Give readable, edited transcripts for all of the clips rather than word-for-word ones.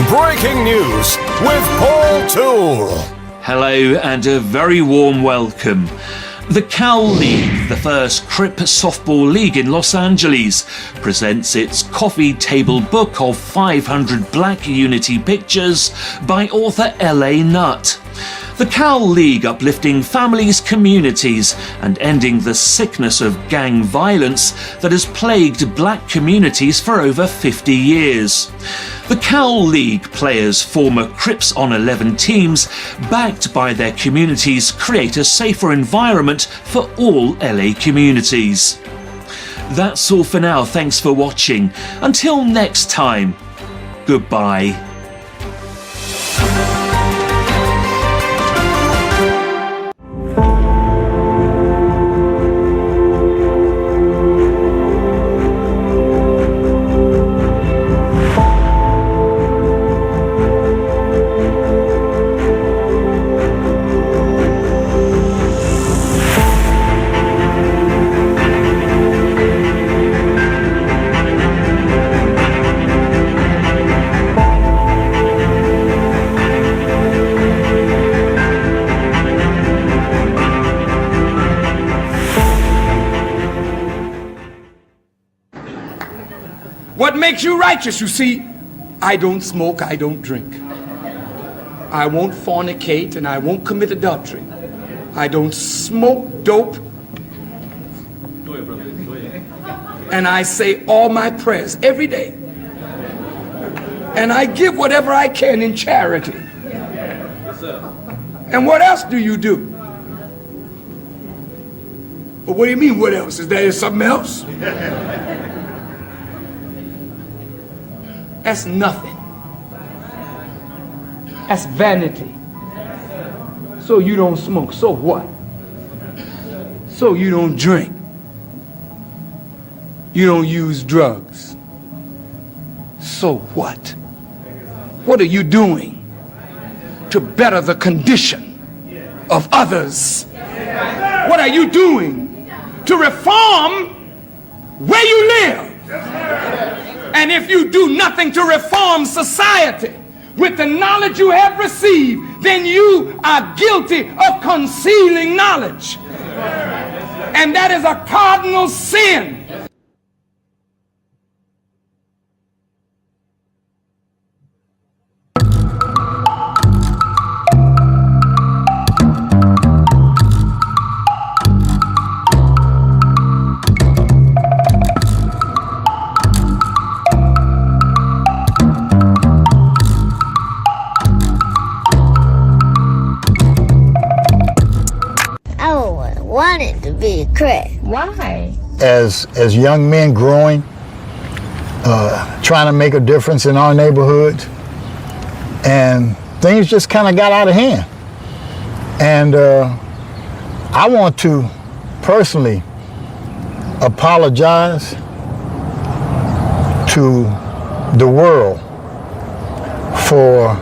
Breaking news with Paul Toole. Hello and a very warm welcome. The Cal League, the first Crip softball league in Los Angeles, presents its coffee table book of 500 Black Unity pictures by author L.A. Nutt. The Cal League uplifting families, communities and ending the sickness of gang violence that has plagued black communities for over 50 years. The Cal League players, former Crips on 11 teams, backed by their communities, create a safer environment for all LA communities. That's all for now. Thanks for watching. Until next time, goodbye. What makes you righteous? You see, I don't smoke, I don't drink. I won't fornicate and I won't commit adultery. I don't smoke dope. And I say all my prayers every day. And I give whatever I can in charity. And what else do you do? Well, what do you mean, what else? Is there something else? That's nothing. That's vanity. So you don't smoke, so what? So you don't drink. You don't use drugs. So what? What are you doing to better the condition of others? What are you doing to reform where you live? And if you do nothing to reform society with the knowledge you have received, then you are guilty of concealing knowledge. And that is a cardinal sin. Wanted to be a Crip. Why? As young men growing, trying to make a difference in our neighborhoods, and things just kind of got out of hand. And I want to personally apologize to the world for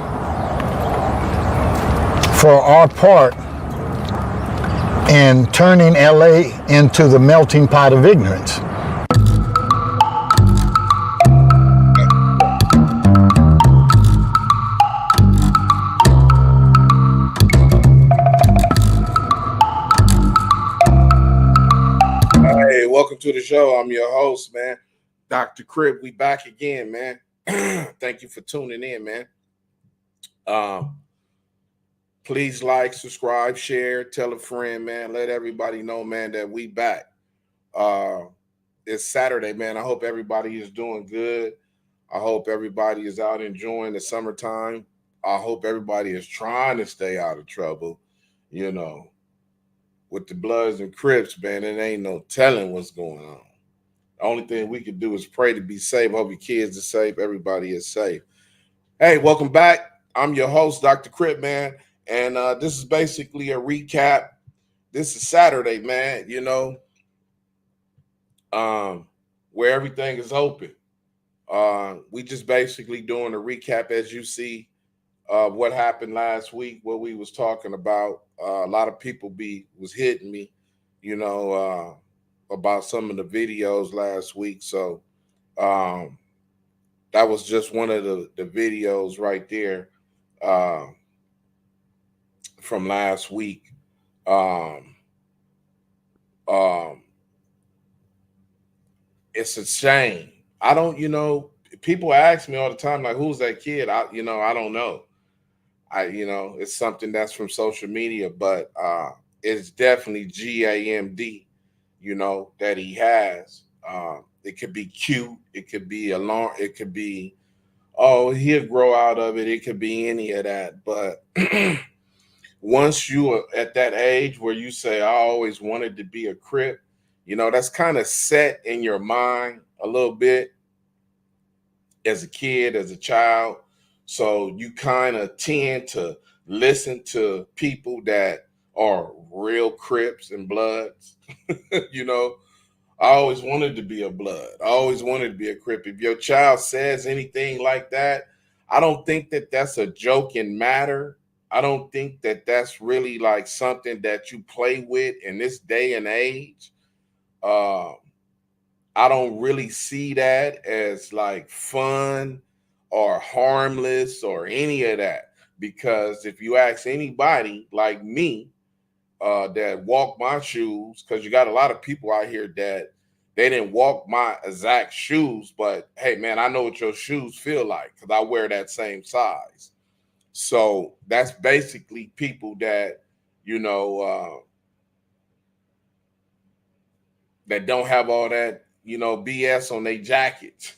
our part in turning LA into the melting pot of ignorance. Hey, welcome to the show. I'm your host, man, Dr. Crip. We back again, man. Thank you for tuning in, man. Please like, subscribe, share, tell a friend, man. Let everybody know, man, that we back. It's Saturday, man. I hope everybody is doing good. I hope everybody is out enjoying the summertime. I hope everybody is trying to stay out of trouble. You know, with the Bloods and Crips, man, it ain't no telling what's going on. The only thing we can do is pray to be safe. Hope your kids are safe. Everybody is safe. Hey, welcome back. I'm your host, Dr. Crip, man. And this is basically a recap. This is Saturday, man, you know, where everything is open. We just basically doing a recap, as you see, what happened last week, what we was talking about. A lot of people was hitting me, you know, about some of the videos last week. So that was just one of the videos right there from last week. Um, um, it's a shame. I don't, people ask me all the time, like, who's that kid? I don't know. It's something that's from social media, but it's definitely GAMD, that he has. It could be cute, it could be alarm, it could be, oh, he'll grow out of it. It could be any of that. But once you are at that age where you say, I always wanted to be a Crip, that's kind of set in your mind a little bit as a kid, as a child. So you kind of tend to listen to people that are real Crips and Bloods. I always wanted to be a Blood. I always wanted to be a Crip. If your child says anything like that, I don't think that that's a joking matter. I don't think that that's really like something that you play with in this day and age. I don't really see that as like fun or harmless or any of that. Because if you ask anybody like me that walk my shoes, because you got a lot of people out here that they didn't walk my exact shoes, but hey, man, I know what your shoes feel like because I wear that same size. So that's basically people that, that don't have all that, BS on their jackets.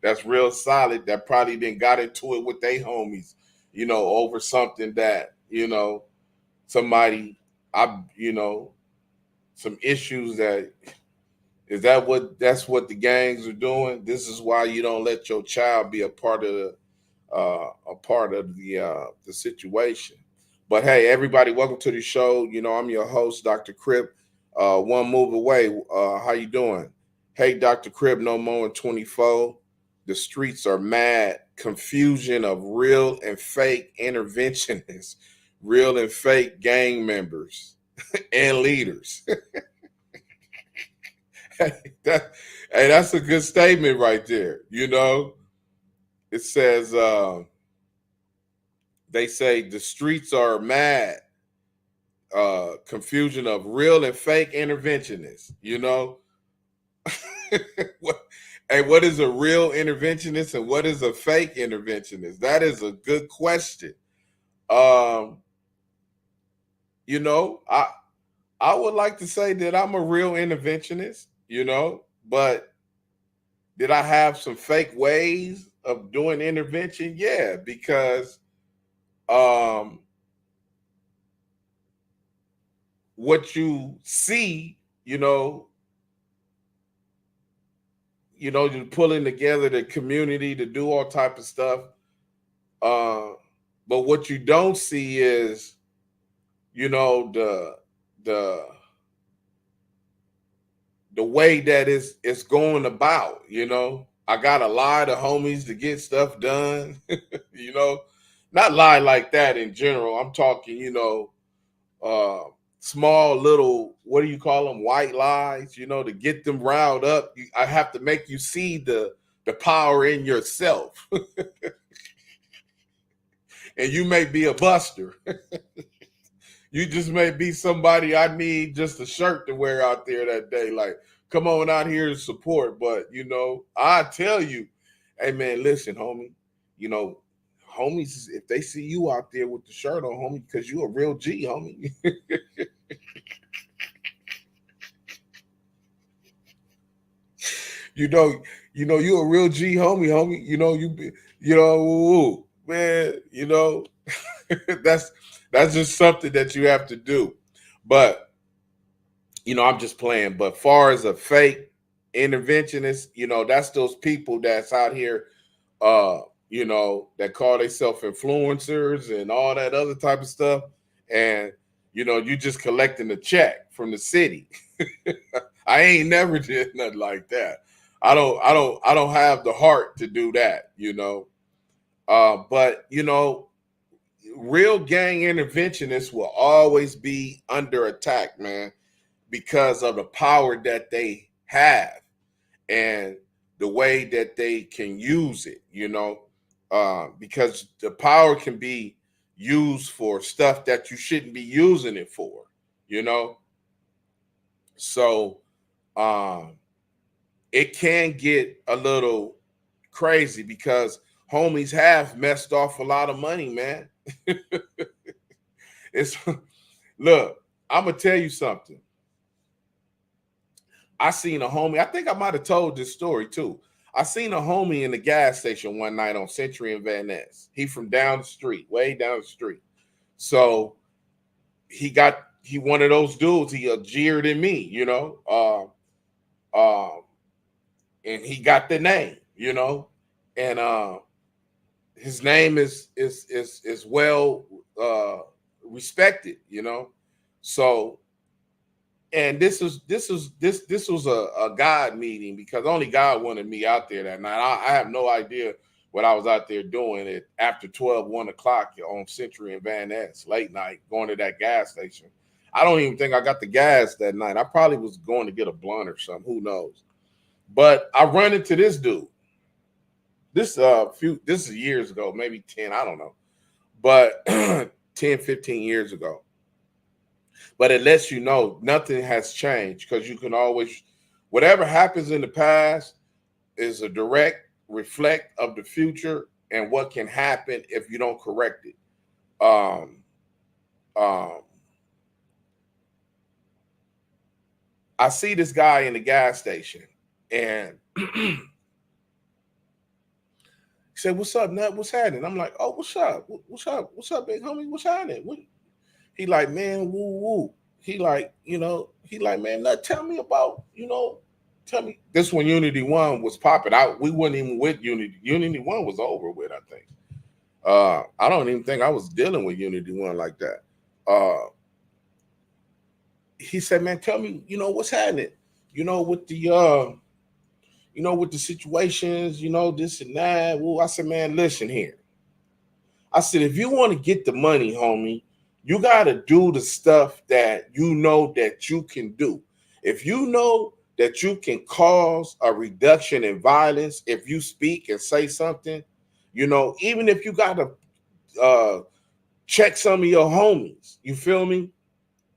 That's real solid. That probably then got into it with their homies, over something that, somebody, some issues that's what the gangs are doing. This is why you don't let your child be a part of the situation. But hey, everybody, welcome to the show. I'm your host, Dr. Crip. One move away. How you doing? Hey, Dr. Crip, no more in 24. The streets are mad. Confusion of real and fake interventionists, real and fake gang members and leaders. That's a good statement right there. It says, they say the streets are mad. Confusion of real and fake interventionists. What is a real interventionist and what is a fake interventionist? That is a good question. I would like to say that I'm a real interventionist, but did I have some fake ways of doing intervention? Yeah, because what you see, you're pulling together the community to do all type of stuff. But what you don't see is, the way that it's going about. I got a lot of homies to get stuff done. Not lie like that in general. I'm talking, small little, what do you call them, white lies, to get them riled up. I have to make you see the power in yourself. And you may be a buster. You just may be somebody I need just a shirt to wear out there that day. Like, come on out here to support. But, I tell you, hey, man, listen, homie, homies, if they see you out there with the shirt on, homie, because you a real G, homie. You a real G, homie. Man, that's just something that you have to do. But, I'm just playing. But far as a fake interventionist, that's those people that's out here, that call themselves influencers and all that other type of stuff. And, you just collecting a check from the city. I ain't never did nothing like that. I don't have the heart to do that, but real gang interventionists will always be under attack, man, because of the power that they have. And the way that they can use it, because the power can be used for stuff that you shouldn't be using it for, So it can get a little crazy because homies have messed off a lot of money, man. It's look, I'm gonna tell you something. I seen a homie. I think I might have told this story too. I seen a homie in the gas station one night on Century and Van Ness. He from down the street, way down the street. So he one of those dudes. He jeered at me, and he got the name, and his name is well respected, So, and this was a God meeting because only God wanted me out there that night. I have no idea what I was out there doing at after 1 o'clock on Century and Van Ness, late night, going to that gas station. I don't even think I got the gas that night. I probably was going to get a blunt or something. Who knows? But I run into this dude. This is years ago, maybe 10, I don't know. But 10, 15 years ago. But it lets you know nothing has changed because you can always, whatever happens in the past is a direct reflect of the future and what can happen if you don't correct it. I see this guy in the gas station and he said, "What's up, Nut? What's happening?" I'm like, "Oh, what's up? What's up? What's up, big homie? What's happening?" He like, "Man, woo woo." He like, "Man, Nut, tell me about, tell me." This when Unity One was popping out. We weren't even with Unity. Unity One was over with, I think. I don't even think I was dealing with Unity One like that. He said, "Man, tell me, what's happening, with the with the situations, this and that." Well, I said, "Man, listen here." I said, "If you want to get the money, homie, you got to do the stuff that you know that you can do. If you know that you can cause a reduction in violence, if you speak and say something, even if you got to check some of your homies, you feel me?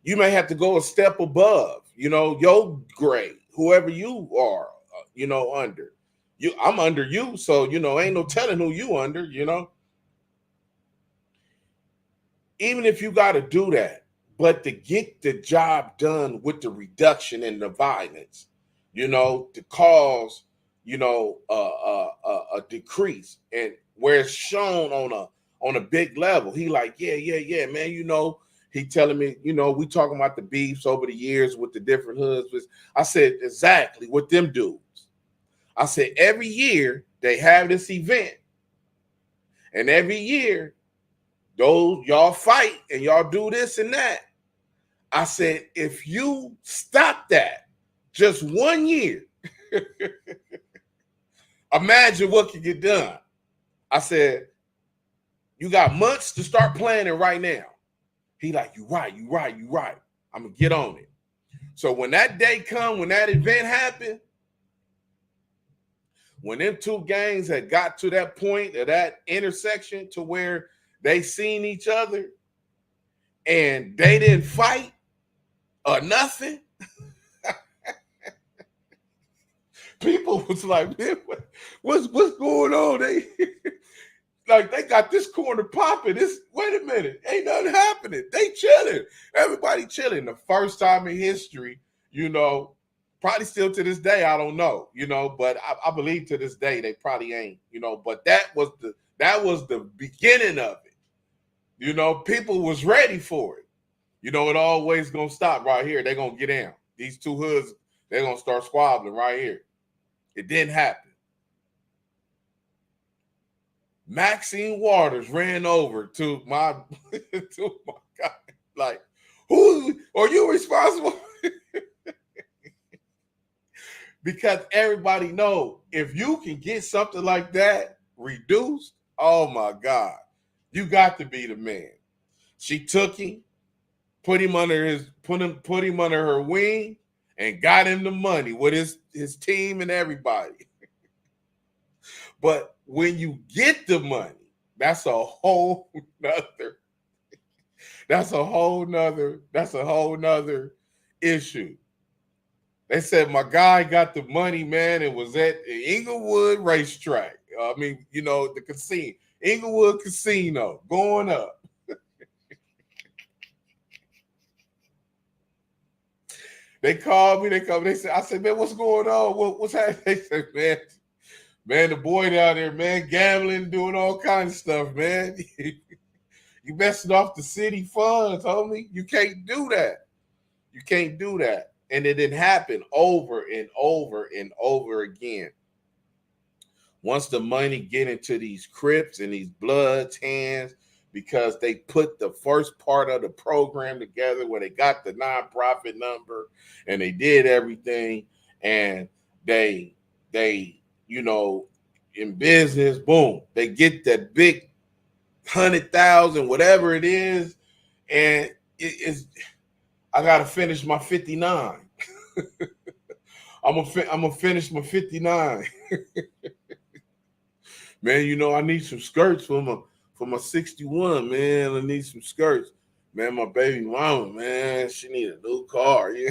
You may have to go a step above, your grade, whoever you are, under. I'm under you, so, ain't no telling who you under, Even if you got to do that, but to get the job done with the reduction in the violence, to cause, a decrease, and where it's shown on a big level. He like, yeah, man, he telling me, we talking about the beefs over the years with the different hoods. I said, exactly, with them dudes. I said, every year they have this event, and every year y'all fight and y'all do this and that. I said, if you stop that just 1 year, imagine what can get done. I said, you got months to start planning right now. He like, you right. I'm gonna get on it. So when that day come, when that event happened, when them two gangs had got to that point of that intersection to where they seen each other and they didn't fight or nothing, people was like, "Man, what's going on?" They they got this corner popping. Wait a minute, ain't nothing happening. They chilling. Everybody chilling. The first time in history, probably still to this day, I don't know, but I believe to this day they probably ain't, but that was the beginning of it. People was ready for it. It always gonna stop right here. They're gonna get down. These two hoods, they're gonna start squabbling right here. It didn't happen. Maxine Waters ran over to my guy. Like, who are you responsible? Because everybody know if you can get something like that reduced, oh my God, you got to be the man. She took him, put him under her wing, and got him the money with his team and everybody. But when you get the money, that's a whole nother issue. They said my guy got the money, man, and was at the Inglewood racetrack. The casino, Inglewood Casino, going up. They called me. They said, I said, man, what's going on? What's happening? They said, man, the boy down there, man, gambling, doing all kinds of stuff, man. You messing off the city funds, homie. You can't do that. You can't do that. And it didn't happen over and over and over again. Once the money get into these Crips and these Bloods' hands, because they put the first part of the program together where they got the nonprofit number and they did everything, and they in business, boom, they get that big 100,000, whatever it is, and I gotta finish my 59. I'm gonna finish my 59. Man, I need some skirts for my 61, man. I need some skirts. Man, my baby mama, man, she need a new car. Yeah.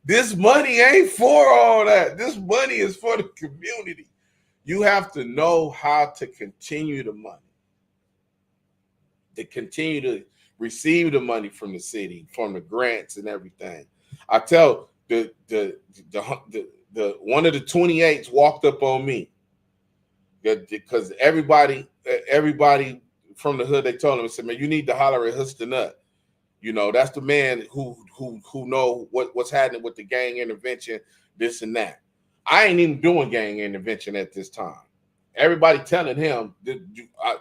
This money ain't for all that. This money is for the community. You have to know how to continue the money, to continue to receive the money from the city, from the grants and everything. I tell the one of the 28s walked up on me because everybody from the hood, they told him, said, man, you need to holler at Huster Nut. That's the man who know what's happening with the gang intervention, this and that. I ain't even doing gang intervention at this time. Everybody telling him,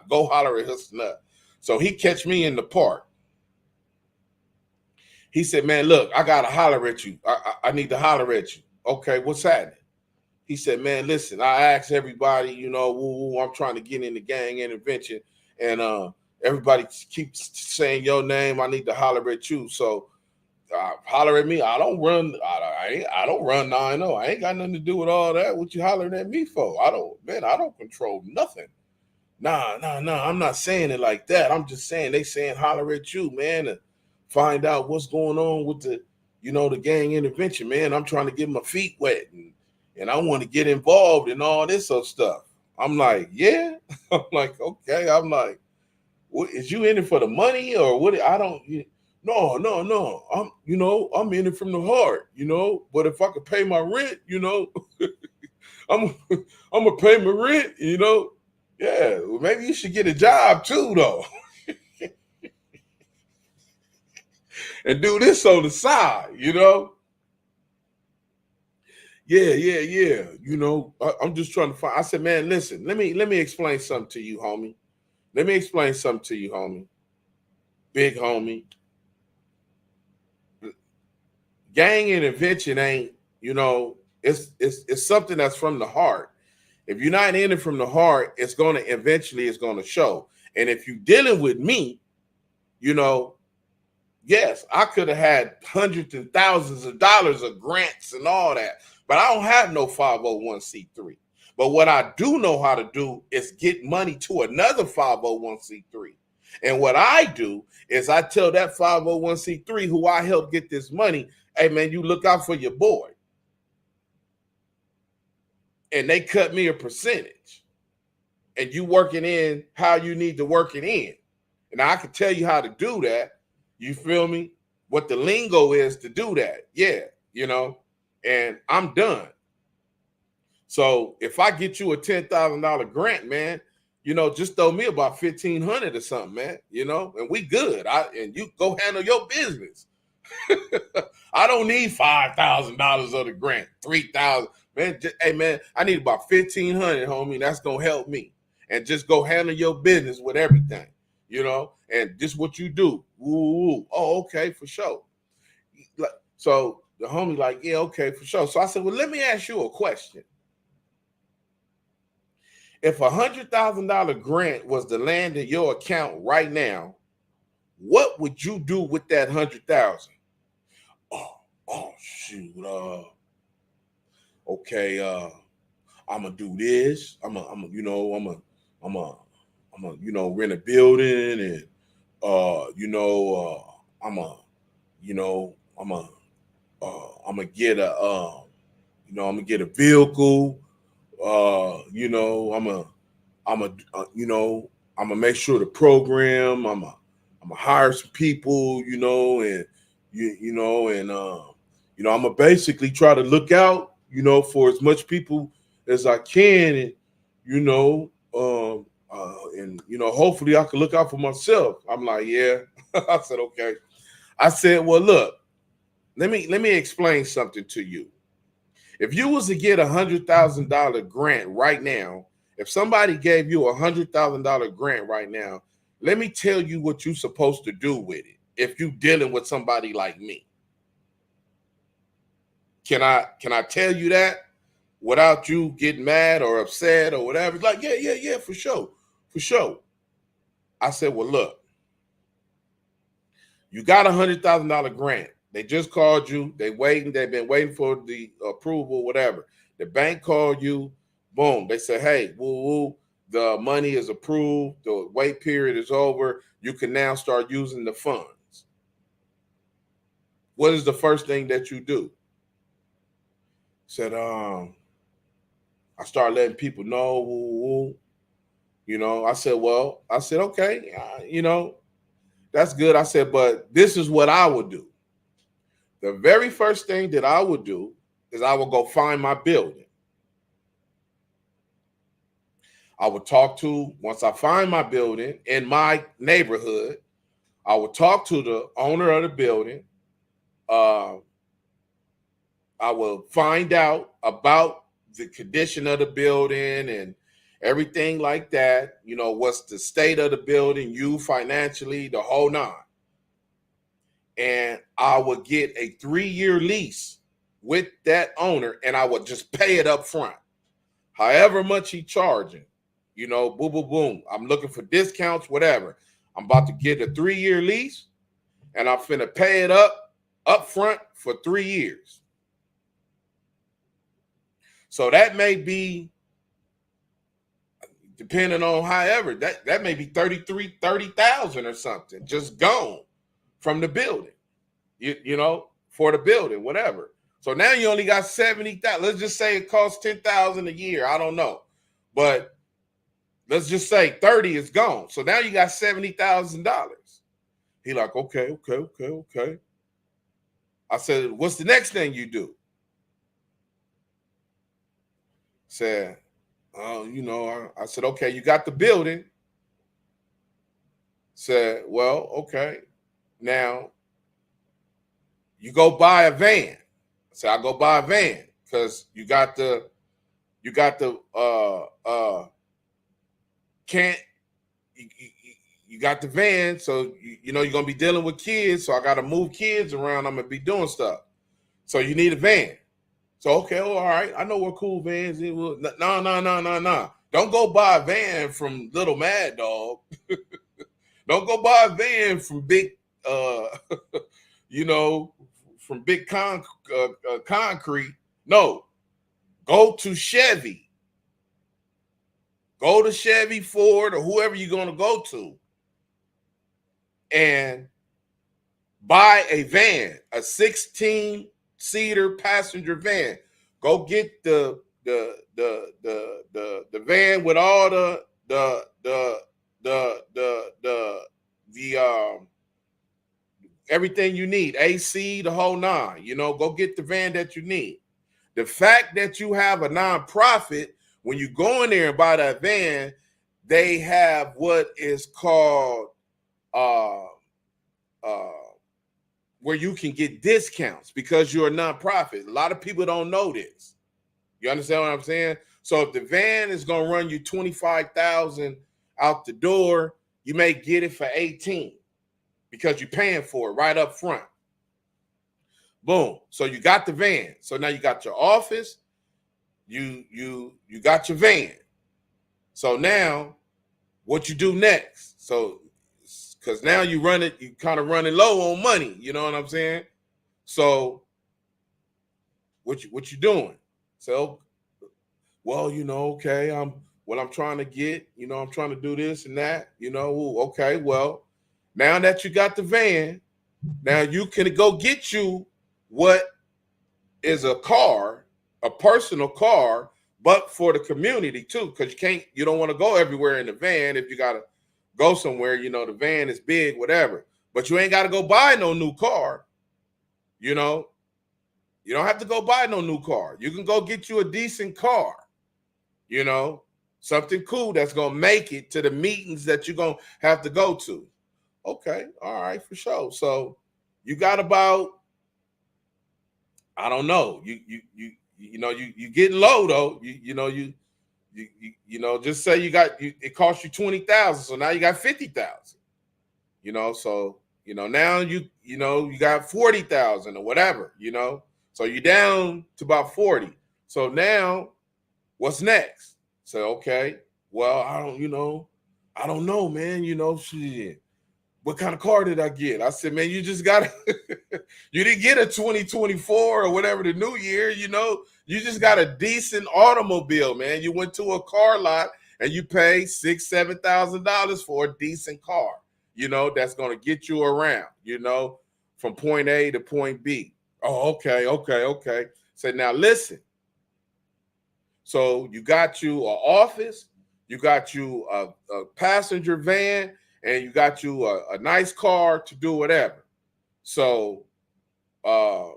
go holler at Huster Nut. So he catch me in the park. He said, man, look, I got to holler at you. I need to holler at you. Okay, what's happening? He said, man, listen, I asked everybody, I'm trying to get into gang intervention, and everybody keeps saying your name. I need to holler at you. So holler at me. I don't run 9-0. I ain't got nothing to do with all that. What you hollering at me for? I don't control nothing. Nah, I'm not saying it like that. I'm just saying they saying holler at you, man, to find out what's going on with the gang intervention, man. I'm trying to get my feet wet and I want to get involved in all this other stuff. I'm like, yeah. I'm like, okay. I'm like, what, is you in it for the money or what? No. I'm in it from the heart, but if I could pay my rent, I'm gonna pay my rent, Yeah, well, maybe you should get a job too, though. And do this on the side, Yeah. I'm just trying to find. I said, man, listen, let me explain something to you, homie. Big homie. Gang intervention ain't, it's something that's from the heart. If you're not in it from the heart, it's going to show. And if you're dealing with me, yes, I could have had hundreds and thousands of dollars of grants and all that, but I don't have no 501c3. But what I do know how to do is get money to another 501c3. And what I do is I tell that 501c3 who I help get this money, hey, man, you look out for your boy. And they cut me a percentage. And you working in how you need to work it in. And I can tell you how to do that. You feel me? What the lingo is to do that. Yeah, and I'm done. So if I get you a $10,000 grant, man, just throw me about $1,500 or something, man, and we good. And you go handle your business. I don't need $5,000 of the grant, $3,000. Man, hey, man, I need about $1,500, homie. That's going to help me. And just go handle your business with everything, and just what you do. Ooh. Oh, okay, for sure. So the homie like, yeah, okay, for sure. So I said, well, let me ask you a question. If $100,000 grant was to land in your account right now, what would you do with that $100,000? Oh, shoot. Okay. I'm gonna do this. I'm a rent a building, and I'm gonna get a vehicle. I'm gonna make sure the program. I'm gonna hire some people, I'm gonna basically try to look out, for as much people as I can, and hopefully I can look out for myself. I'm like, yeah. I said, okay. I said, well, look, let me explain something to you. If you was to get $100,000 grant right now, if somebody gave you $100,000 grant right now, let me tell you what you're supposed to do with it. If you're dealing with somebody like me, can I tell you that without you getting mad or upset or whatever? Like, yeah, for sure. I said, well, look, you got $100,000 grant. They just called you. They've been waiting for the approval, whatever. The bank called you. Boom. They said, hey, woo, the money is approved. The wait period is over. You can now start using the funds. What is the first thing that you do? Said, I start letting people know. Woo. I said, okay, that's good. I said, but this is what I would do. The very first thing that I would do is I would go find my building. I would once I find my building in my neighborhood, I would talk to the owner of the building. I will find out about the condition of the building and everything like that. What's the state of the building, you financially, the whole nine. And I would get a 3-year lease with that owner, and I would just pay it up front. However much he charging, boom. I'm looking for discounts, whatever. I'm about to get a 3-year lease, and I'm finna pay it up front for 3 years. So that may be, depending on however, that may be 30,000 or something, just gone from the building, for the building, whatever. So now you only got 70,000. Let's just say it costs 10,000 a year. I don't know, but let's just say 30 is gone. So now you got $70,000. He like, okay. I said, what's the next thing you do? Said, I said, okay, you got the building. Said, well, okay. Now you go buy a van. So I go buy a van because you got the van. So you're gonna be dealing with kids. So I got to move kids around. I'm gonna be doing stuff. So you need a van. So okay, well, all right. I know what cool vans is. No. Don't go buy a van from Little Mad Dog. Don't go buy a van from Big. From Big Concrete. No, go to Chevy. Go to Chevy, Ford, or whoever you're going to go to, and buy a van, a 16-seater passenger van. Go get the van with all the everything you need, AC, the whole nine. Go get the van that you need. The fact that you have a nonprofit, when you go in there and buy that van, they have what is called where you can get discounts because you're a nonprofit. A lot of people don't know this. You understand what I'm saying? So if the van is going to run you $25,000 out the door, you may get it for 18 because you're paying for it right up front. Boom. So you got the van. So now you got your office. You got your van. So now what you do next? So because now you kind of running low on money. You know what I'm saying? So what you doing? So well, okay, I'm trying to get, I'm trying to do this and that, okay, well, now that you got the van, now you can go get you what is a car, a personal car, but for the community too, because you don't want to go everywhere in the van. If you got to go somewhere, the van is big, whatever, but you ain't got to go buy no new car. You don't have to go buy no new car. You can go get you a decent car, something cool that's going to make it to the meetings that you're going to have to go to. Okay. All right. For sure. So you got about, I don't know, you getting low though. You just say it cost you 20,000. So now you got 50,000, so, now you got 40,000 or whatever, so you're down to about 40. So now what's next? So, okay, well, I don't know, man, shit. What kind of car did I get? I said, man, you just got you didn't get a 2024 or whatever the new year, you just got a decent automobile, man. You went to a car lot and you paid $6,000-$7,000 for a decent car, that's going to get you around, from point A to point B. Oh, okay. So now listen. So you got you an office, you got you a passenger van, and you got you a nice car to do whatever. So a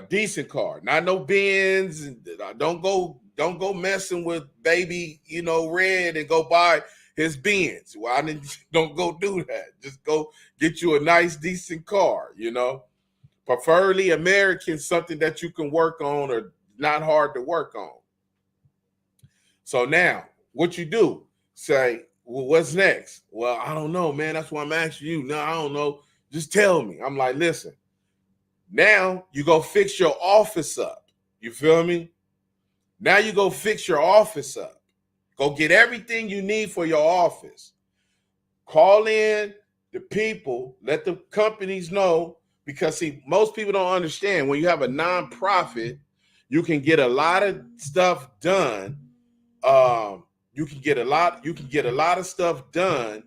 decent car, not no Benz. Don't go messing with baby, Red and go buy his Benz. Well, don't go do that. Just go get you a nice, decent car, preferably American, something that you can work on or not hard to work on. So now what you do, say, well, what's next? Well, I don't know, man. That's why I'm asking you. No, I don't know. Just tell me. I'm like, listen, now you go fix your office up. You feel me? Now you go fix your office up. Go get everything you need for your office. Call in the people. Let the companies know, because, see, most people don't understand. When you have a nonprofit, you can get a lot of stuff done. You can get a lot of stuff done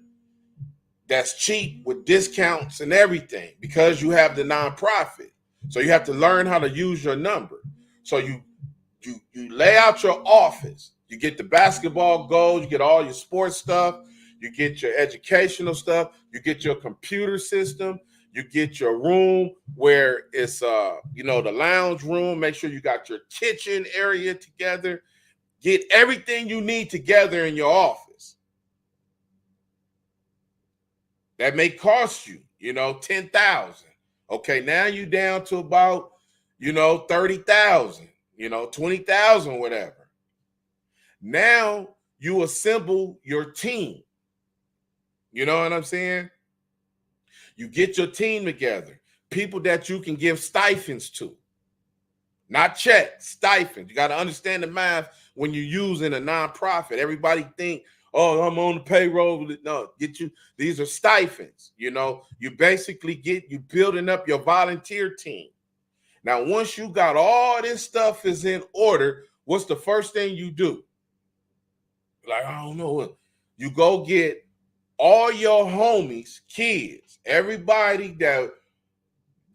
that's cheap with discounts and everything, because you have the nonprofit. So you have to learn how to use your number. So you lay out your office. You get the basketball goals, you get all your sports stuff, you get your educational stuff, you get your computer system, you get your room where it's the lounge room. Make sure you got your kitchen area together. Get everything you need together in your office. That may cost you, $10,000. Okay, now you down to about, $30,000, $20,000, whatever. Now you assemble your team. You know what I'm saying? You get your team together, people that you can give stipends to. Not checks, stipends. You got to understand the math when you're using a nonprofit. Everybody think, oh, I'm on the payroll. No, these are stipends. You basically you building up your volunteer team. Now, once you got all this stuff is in order, what's the first thing you do? Like, I don't know. You go get all your homies, kids, everybody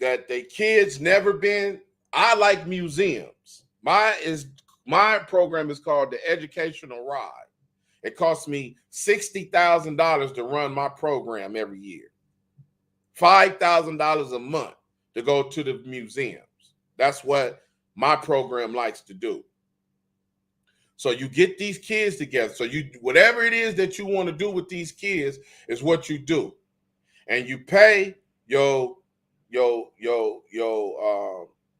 that they kids never been. I like museums. My program is called the Educational Ride. It costs me $60,000 to run my program every year. $5,000 a month to go to the museums. That's what my program likes to do. So you get these kids together. So whatever it is that you want to do with these kids is what you do. And you pay your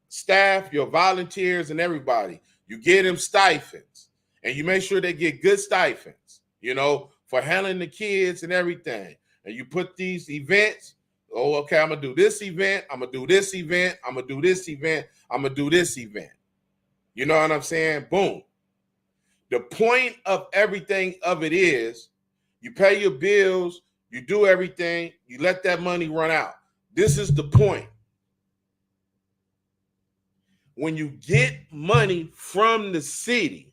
staff, your volunteers, and everybody. You get them stipends, and you make sure they get good stipends, for handling the kids and everything. And you put these events. Oh, okay, I'm gonna do this event. I'm gonna do this event. I'm gonna do this event. I'm gonna do this event. You know what I'm saying? Boom. The point of everything of it is you pay your bills, you do everything, you let that money run out. This is the point. When you get money from the city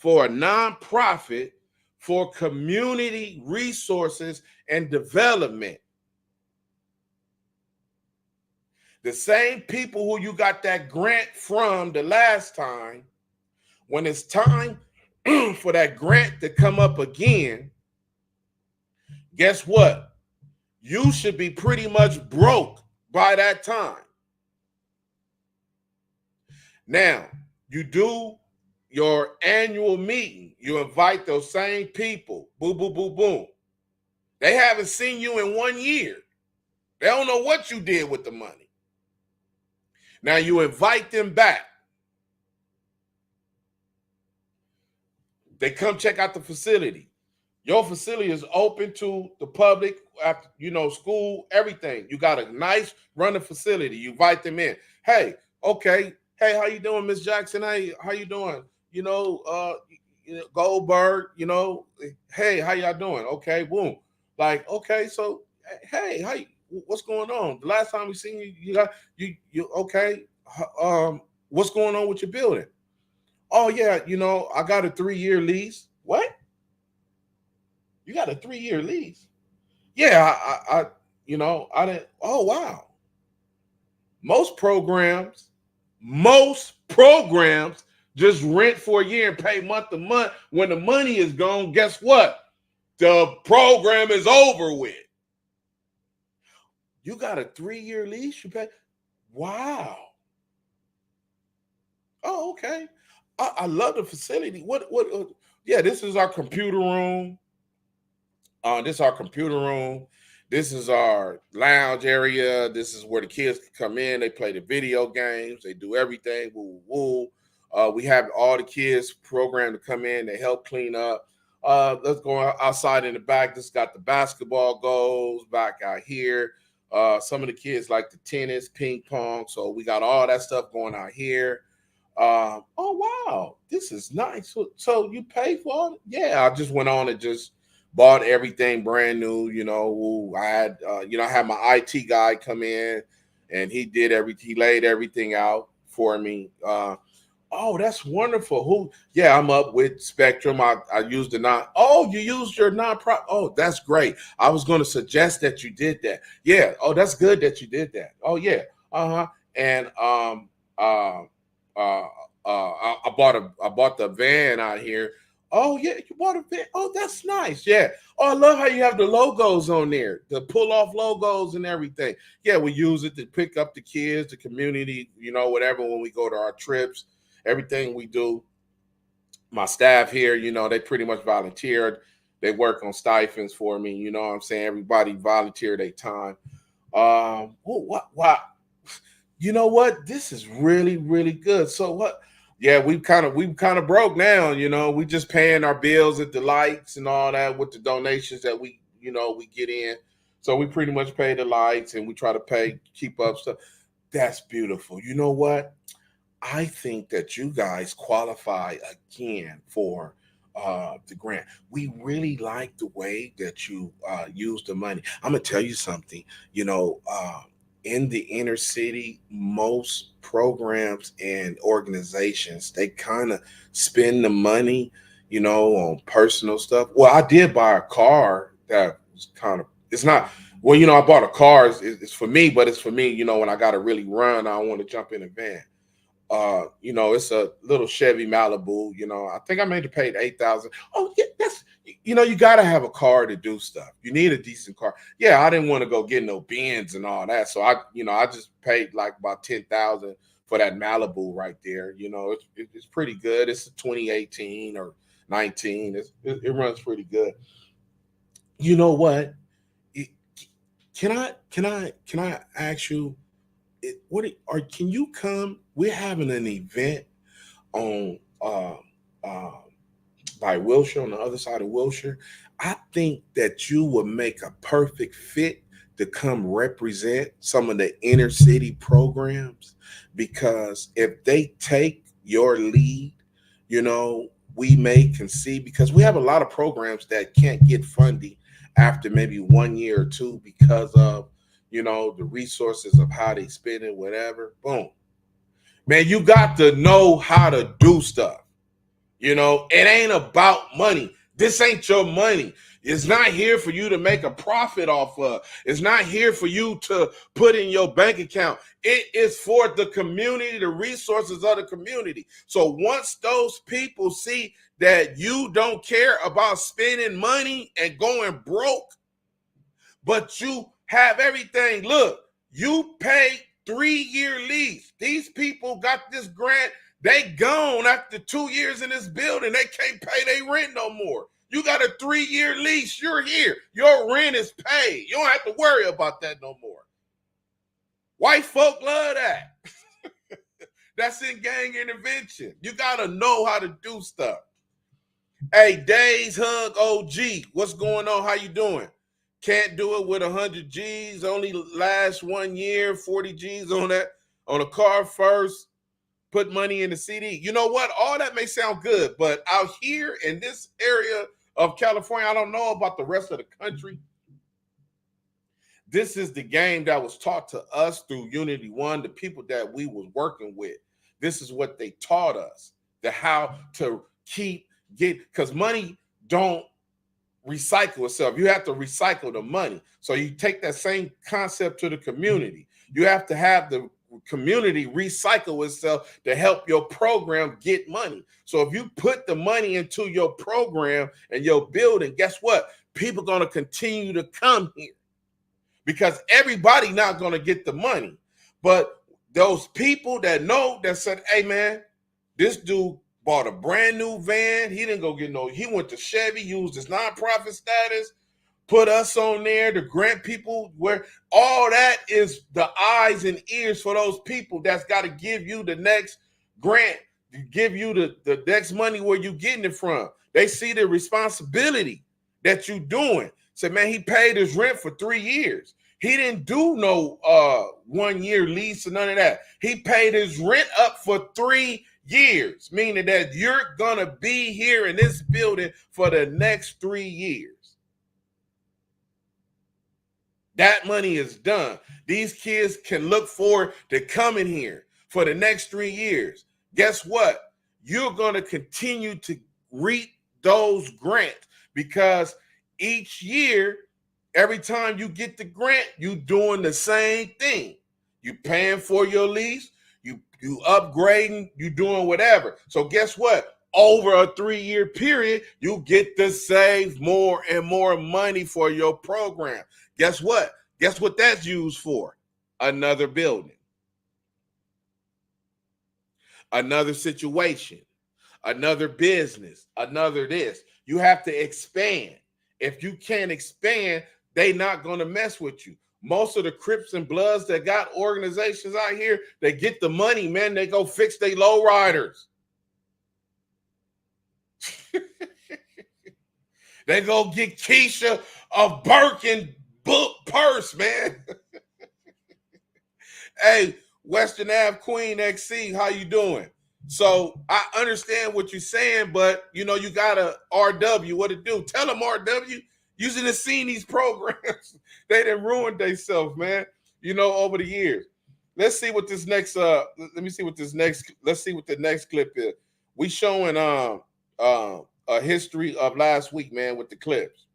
for a nonprofit for community resources and development. The same people who you got that grant from the last time, when it's time for that grant to come up again, guess what? You should be pretty much broke by that time. Now, you do your annual meeting. You invite those same people. Boom, boom, boom, boom. They haven't seen you in 1 year. They don't know what you did with the money. Now you invite them back. They come check out the facility. Your facility is open to the public, after, school, everything. You got a nice running facility. You invite them in. Hey, okay. Hey, how you doing, Miss Jackson? Hey, how you doing? Goldberg, hey, how y'all doing? Okay, boom. Like, okay, so hey, what's going on? The last time we seen you okay. What's going on with your building? Oh yeah, I got a 3-year lease. What? You got a 3-year lease? Yeah, I didn't. Oh wow. Most programs just rent for a year and pay month to month. When the money is gone, guess what? The program is over with. You got a 3-year lease, you pay. Wow. Oh, okay. I love the facility. What? Yeah, this is our computer room. This is our computer room. This is our lounge area. This is where the kids can come in. They play the video games. They do everything. Woo, woo. We have all the kids programmed to come in. They help clean up. Let's go outside in the back. This got the basketball goals back out here. Some of the kids like the tennis, ping pong. So we got all that stuff going out here. Oh, wow. This is nice. So you pay for it? Yeah, I just went on and just bought everything brand new. I had, I had my IT guy come in and he laid everything out for me. Oh, that's wonderful. Yeah, I'm up with Spectrum. I used the you used your nonprofit. Oh, that's great. I was going to suggest that you did that. Yeah. Oh, that's good that you did that. Oh, yeah. And I bought the van out here. Oh, yeah, you bought a van. Oh, that's nice. Yeah. Oh, I love how you have the logos on there, the pull-off logos and everything. Yeah, we use it to pick up the kids, the community, whatever, when we go to our trips. Everything we do, my staff here, they pretty much volunteered. They work on stipends for me. You know what I'm saying? Everybody volunteered their time. Wow. You know what? This is really, really good. So what? Yeah, we kind of broke now. We just paying our bills at the lights and all that with the donations that we get in. So we pretty much pay the lights and we try to keep up stuff. That's beautiful. You know what? I think that you guys qualify again for the grant. We really like the way that you use the money. I'm gonna tell you something. In the inner city, most programs and organizations, they kind of spend the money, on personal stuff. Well, I did buy a car that was it's not. Well, I bought a car. It's for me, but it's for me. When I got to really run, I want to jump in a van. It's a little Chevy Malibu, I think I made it paid $8,000. Oh, yeah, that's, you got to have a car to do stuff. You need a decent car. Yeah, I didn't want to go get no Benz and all that. So I just paid like about $10,000 for that Malibu right there. It's pretty good. It's a 2018 or 19. It runs pretty good. You know what? Can I ask you, can you come? We're having an event on by Wilshire, on the other side of Wilshire. I think that you would make a perfect fit to come represent some of the inner city programs, because if they take your lead, we can see, because we have a lot of programs that can't get funding after maybe 1 year or two because of the resources of how they spend it, whatever. Boom. Man, you got to know how to do stuff. You know, it ain't about money. This ain't your money. It's not here for you to make a profit off of. It's not here for you to put in your bank account. It is for the community, the resources of the community. So once those people see that you don't care about spending money and going broke, but you have everything. Look, you pay 3-year lease. These people got this grant. They gone after 2 years in this building. They can't pay their rent no more. You got a 3-year lease. You're here. Your rent is paid. You don't have to worry about that no more. White folk love that. That's in gang intervention. You got to know how to do stuff. Hey, Days Hug OG, what's going on? How you doing? Can't do it with 100 G's. Only last 1 year, 40 G's on that, on a car first. Put money in the CD. You know what? All that may sound good, but out here in this area of California, I don't know about the rest of the country. This is the game that was taught to us through Unity One, the people that we was working with. This is what they taught us, the how to because money don't recycle itself. You have to recycle the money. So you take that same concept to the community. You have to have the community recycle itself to help your program get money. So if you put the money into your program and your building, guess what? People are going to continue to come here because everybody not going to get the money. But those people that know, that said, hey man, this dude bought a brand new van. He didn't go get he went to Chevy, used his nonprofit status, put us on there to grant people, where all that is the eyes and ears for those people that's got to give you the next grant, give you the next money where you getting it from. They see the responsibility that you doing. Say, man, he paid his rent for 3 years. He didn't do no 1 year lease or none of that. He paid his rent up for 3 years, meaning that you're gonna be here in this building for the next 3 years. That money is done. These kids can look forward to coming here for the next 3 years. Guess what? You're going to continue to reap those grants because each year, every time you get the grant, you're doing the same thing. You're paying for your lease, you upgrading, you doing whatever. So guess what? Over a 3-year period, you get to save more and more money for your program. Guess what? Guess what that's used for? Another building, another situation, another business, another this. You have to expand. If you can't expand, they not going to mess with you. Most of the Crips and Bloods that got organizations out here, they get the money, man. They go fix their lowriders. They go get Keisha a Birkin book purse, man. Hey, Western Ave Queen XC, how you doing? So I understand what you're saying, but you know, you got a RW, what to do? Tell them RW, you should have seen these programs. They done ruined themselves, man, you know, over the years. Let's see what this next, let's see what the next clip is. We showing a history of last week, man, with the clips.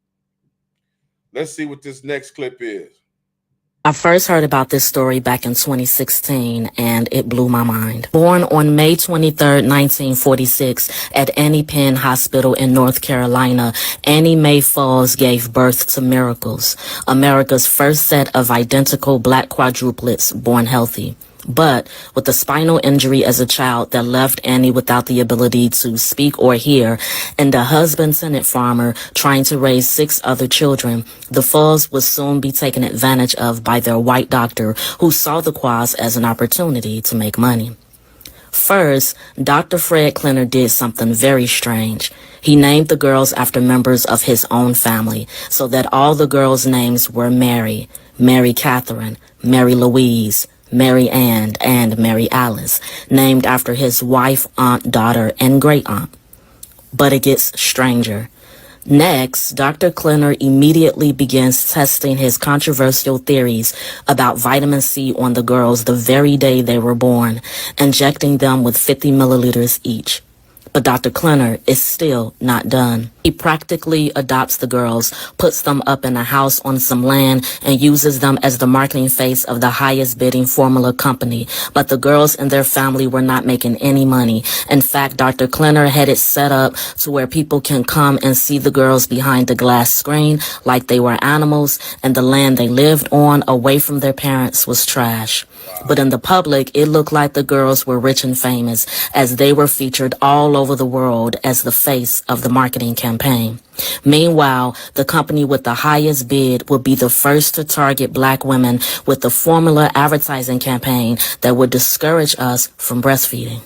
Let's see what this next clip is. I first heard about this story back in 2016, and it blew my mind. Born on May 23rd, 1946, at Annie Penn Hospital in North Carolina, Annie Mae Falls gave birth to Miracles, America's first set of identical black quadruplets born healthy. But with a spinal injury as a child that left Annie without the ability to speak or hear, and a husband tenant farmer trying to raise 6 other children, the Falls would soon be taken advantage of by their white doctor, who saw the quads as an opportunity to make money. First, Dr. Fred Klenner did something very strange. He named the girls after members of his own family, so that all the girls' names were Mary, Mary Catherine, Mary Louise, Mary Ann, and Mary Alice, named after his wife, aunt, daughter, and great-aunt. But it gets stranger. Next, Dr. Klenner immediately begins testing his controversial theories about vitamin C on the girls the very day they were born, injecting them with 50 milliliters each. But Dr. Klenner is still not done. He practically adopts the girls, puts them up in a house on some land, and uses them as the marketing face of the highest bidding formula company. But the girls and their family were not making any money. In fact, Dr. Klenner had it set up to where people can come and see the girls behind the glass screen like they were animals, and the land they lived on away from their parents was trash. But in the public, it looked like the girls were rich and famous, as they were featured all over the world as the face of the marketing campaign. Meanwhile, the company with the highest bid would be the first to target black women with the formula advertising campaign that would discourage us from breastfeeding.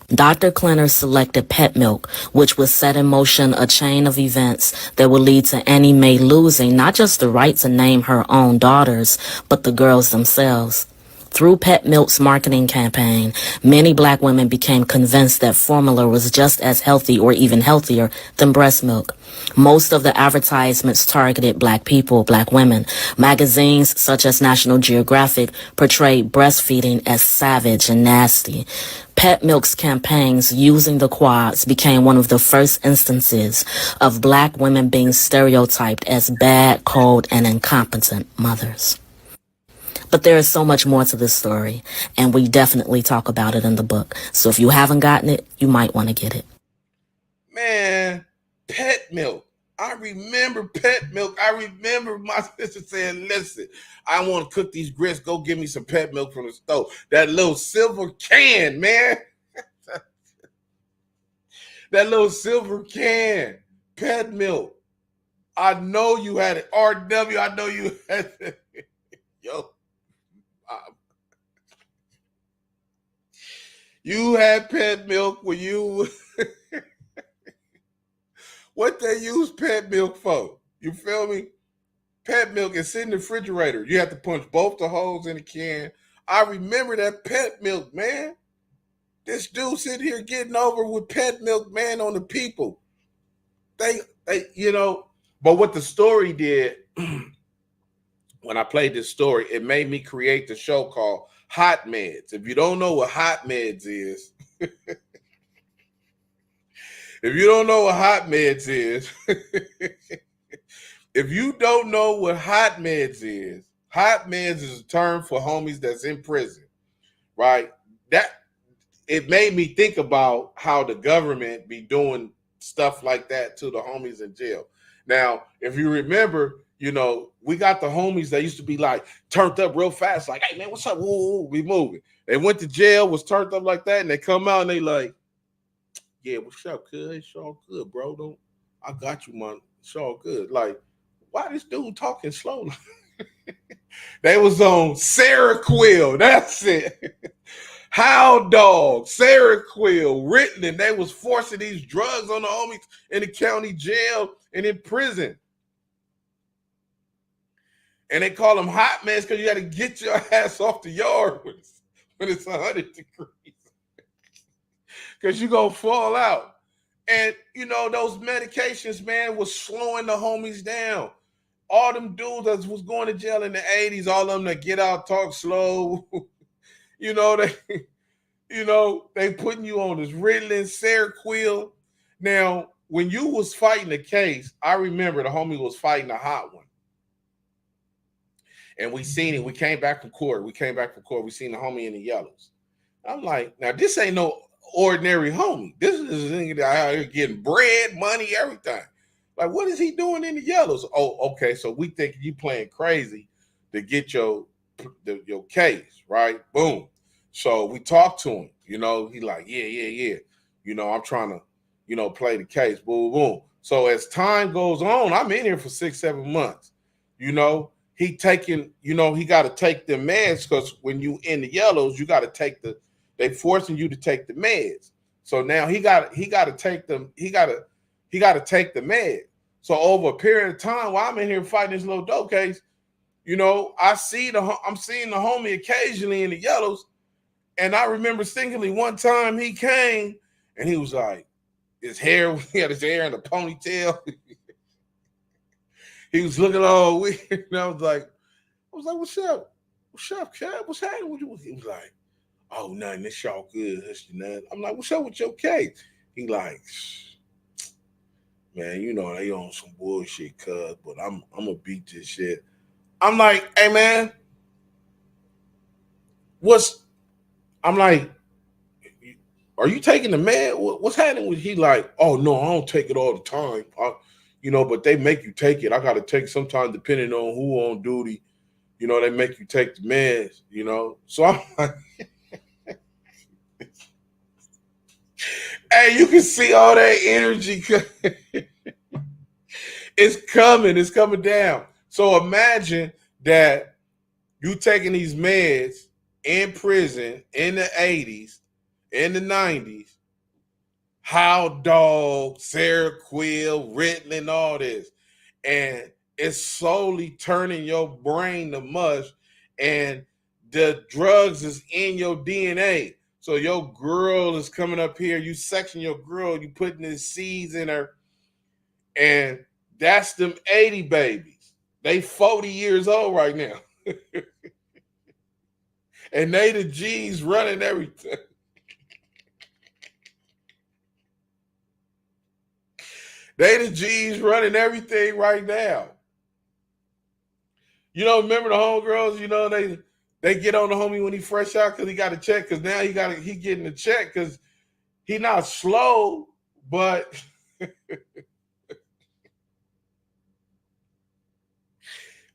Dr. Klenner selected pet milk, which would set in motion a chain of events that would lead to Annie Mae losing not just the right to name her own daughters, but the girls themselves. Through Pet Milk's marketing campaign, many black women became convinced that formula was just as healthy or even healthier than breast milk. Most of the advertisements targeted black people, black women. Magazines such as National Geographic portrayed breastfeeding as savage and nasty. Pet Milk's campaigns using the quads became one of the first instances of black women being stereotyped as bad, cold, and incompetent mothers. But there is so much more to this story, and we definitely talk about it in the book. So if you haven't gotten it, you might want to get it. Man, pet milk. I remember pet milk. I remember my sister saying, listen, I want to cook these grits. Go get me some pet milk from the store. That little silver can, man. That little silver can. Pet milk. I know you had it. RW, I know you had it. Yo. You had pet milk when you what they use pet milk for? You feel me? Pet milk is in the refrigerator. You have to punch both the holes in the can. I remember that pet milk, man. This dude sitting here getting over with pet milk, man, on the people. They but what the story did, when I played this story, it made me create the show called Hot Meds. If you don't know what Hot Meds is, if you don't know what Hot Meds is, if you don't know what Hot Meds is a term for homies that's in prison, right? That it made me think about how the government be doing stuff like that to the homies in jail. Now, if you remember, we got the homies that used to be like turned up real fast, like, hey man, what's up? Woo, we moving. They went to jail, was turned up like that, and they come out and they like, yeah, what's up, cuz? It's all good, bro. I got you, man. It's all good. Like, why this dude talking slow? They was on Seroquel. That's it. Hound Dog, Seroquel, Ritalin. They was forcing these drugs on the homies in the county jail and in prison. And they call them hot meds because you got to get your ass off the yard when it's 100 degrees. Because you're going to fall out. And, those medications, man, was slowing the homies down. All them dudes that was going to jail in the 80s, all of them that get out, talk slow, they putting you on this Ritalin, Seroquel. Now, when you was fighting the case, I remember the homie was fighting a hot one. And we seen it. We came back from court. We seen the homie in the yellows. I'm like, now this ain't no ordinary homie. This is a nigga that out here getting bread, money, everything. Like, what is he doing in the yellows? Oh, okay. So we think you playing crazy to get your case, right? Boom. So we talked to him. He like, yeah. I'm trying to, play the case. Boom, boom. So as time goes on, I'm in here for 6-7 months. He taking, he got to take the meds because when you in the yellows, you got to take they forcing you to take the meds. So now he got to take them. He got to take the med. So over a period of time while I'm in here fighting this little dope case, I'm seeing the homie occasionally in the yellows. And I remember distinctly one time he came and he was like, he had his hair in a ponytail. He was looking all weird. And I was like, what's up? What's up, Cap? What's happening with you? He was like, oh, nothing. It's all good. I'm like, what's up with your case? He like, man, you know they on some bullshit, cuz, but I'm gonna beat this shit. I'm like, hey man, I'm like, are you taking the man? What's happening with he like, oh no, I don't take it all the time. But they make you take it. I gotta take sometimes depending on who on duty. They make you take the meds, So I'm like, hey, you can see all that energy. It's coming down. So imagine that you taking these meds in prison in the 80s, in the 90s, How Dog, Seroquel, Ritalin, all this. And it's slowly turning your brain to mush, and the drugs is in your DNA. So your girl is coming up here, you section your girl, you putting these seeds in her, and that's them 80 babies. They 40 years old right now. And they the G's running everything. They the G's running everything right now. Remember the homegirls, they get on the homie when he fresh out because he got a check, because now he getting a check because he not slow, but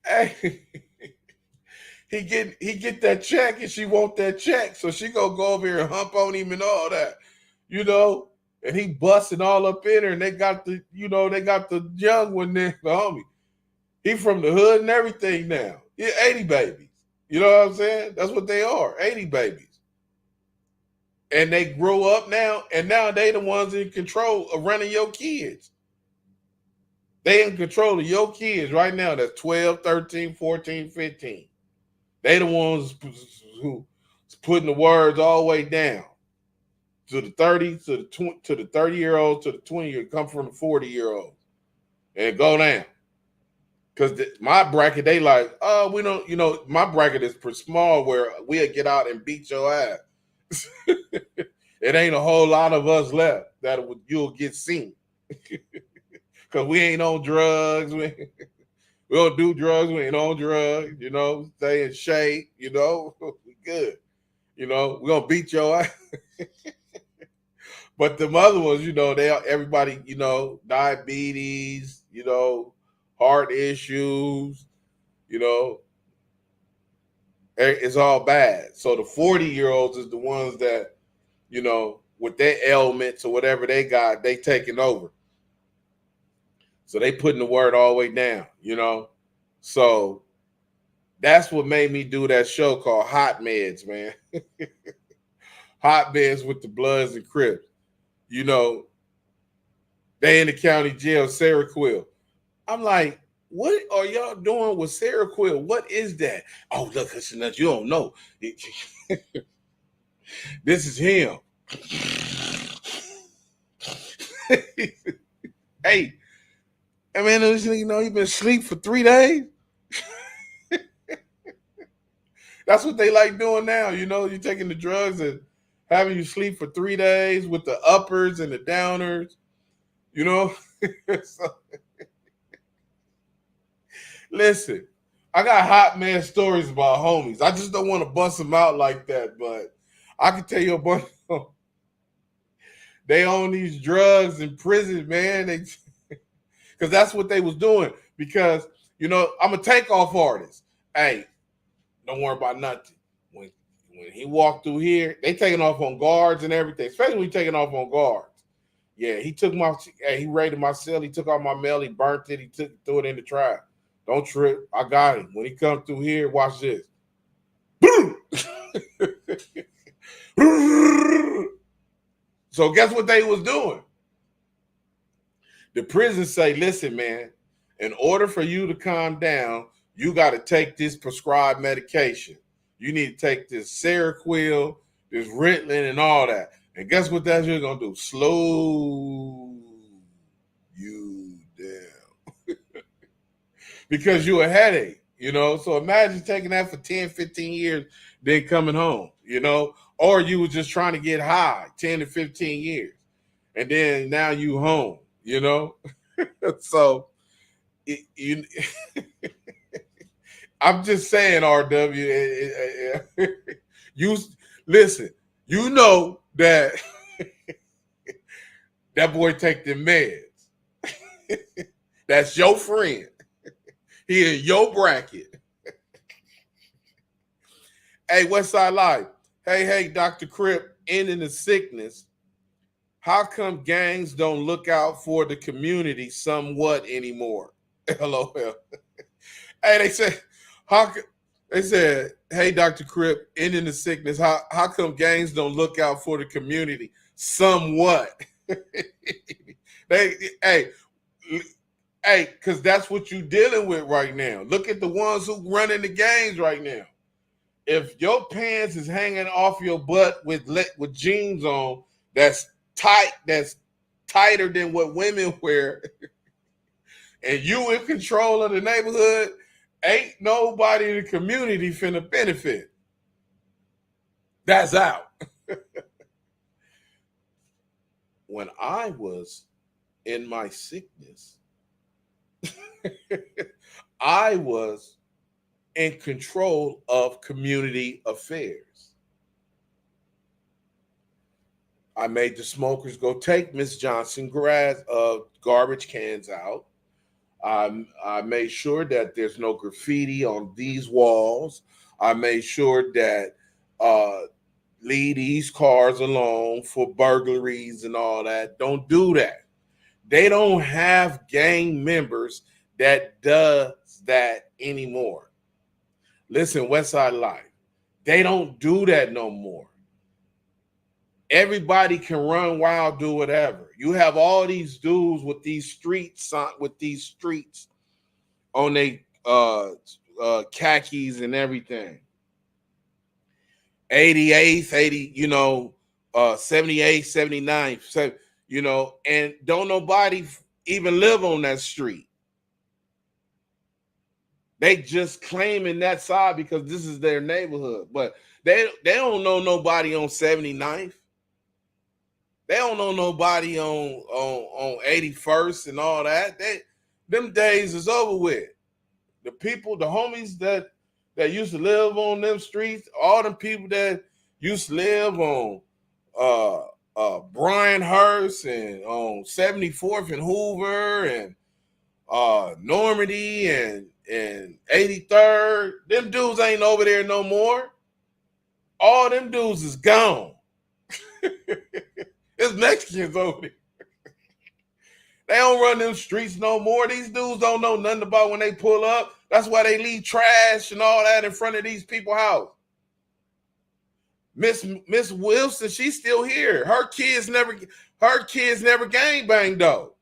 hey, he get that check and she want that check. So she gonna go over here and hump on him and all that, and he busting all up in her, and they got the young one there, the homie. He from the hood and everything now. Yeah, 80 babies. You know what I'm saying? That's what they are, 80 babies. And they grow up now, and now they the ones in control of running your kids. They in control of your kids right now. That's 12, 13, 14, 15. They the ones who putting the words all the way down to the 30, to the 30-year-olds, to the 20-year-olds, come from the 40-year-olds, and go down. Because my bracket, they like, oh, we don't, my bracket is pretty small where we'll get out and beat your ass. It ain't a whole lot of us left that you'll get seen. Because we ain't on drugs. We don't do drugs. We ain't on drugs. Stay in shape. We good. We're going to beat your ass. But the other ones, everybody, diabetes, heart issues, it's all bad. So the 40-year-olds is the ones that, with their ailments or whatever they got, they taking over. So they putting the word all the way down, So that's what made me do that show called Hot Meds, man. Hot Meds with the Bloods and Crips. They in the county jail, Seroquel. I'm like, what are y'all doing with Seroquel? What is that? Oh, look, you don't know. This is him. Hey, man, this nigga he been asleep for 3 days. That's what they like doing now. You're taking the drugs and having you sleep for 3 days with the uppers and the downers. So, listen, I got hot man stories about homies. I just don't want to bust them out like that, but I can tell you a bunch of them. They own these drugs in prison, man. Because that's what they was doing. Because, I'm a takeoff artist. Hey, don't worry about nothing. When he walked through here, they taking off on guards and everything, especially when he taking off on guards. Yeah, he raided my cell. He took out my mail. He burnt it. He threw it in the trash. Don't trip. I got him. When he comes through here, watch this. So guess what they was doing? The prison say, listen, man, in order for you to calm down, you got to take this prescribed medication. You need to take this Seroquel, this Ritalin, and all that. And guess what that's going to do? Slow you down. Because you a headache, So imagine taking that for 10, 15 years, then coming home, Or you was just trying to get high 10 to 15 years. and then now you home, you know? So you I'm just saying, RW, you listen, you know that that boy take them meds. That's your friend. He in your bracket. Hey, Westside Live. Hey, Dr. Crip, ending the sickness. How come gangs don't look out for the community somewhat anymore? LOL. Hey, they said, hey, Dr. Crip, ending the sickness. How come gangs don't look out for the community somewhat? Hey, because that's what you're dealing with right now. Look at the ones who running the gangs right now. If your pants is hanging off your butt with jeans on, that's tight, that's tighter than what women wear, and you in control of the neighborhood, ain't nobody in the community finna benefit. That's out. When I was in my sickness, I was in control of community affairs. I made the smokers go take Miss Johnson garbage cans out. I made sure that there's no graffiti on these walls. I made sure that leave these cars alone for burglaries and all that. Don't do that. They don't have gang members that does that anymore. Listen, Westside Life, they don't do that no more. Everybody can run wild, do whatever. You have all these dudes with these streets on their khakis and everything. 88th, 78th, 79th, so, and don't nobody even live on that street. They just claiming that side because this is their neighborhood. But they don't know nobody on 79th. They don't know nobody on 81st and all that. Them days is over with. The people, the homies that used to live on them streets, all them people that used to live on Bryan Hurst and on 74th and Hoover and Normandy and 83rd, them dudes ain't over there no more. All them dudes is gone. It's Mexicans over there. They don't run them streets no more. These dudes don't know nothing about when they pull up. That's why they leave trash and all that in front of these people's house. Miss Wilson, she's still here. Her kids never gangbang though.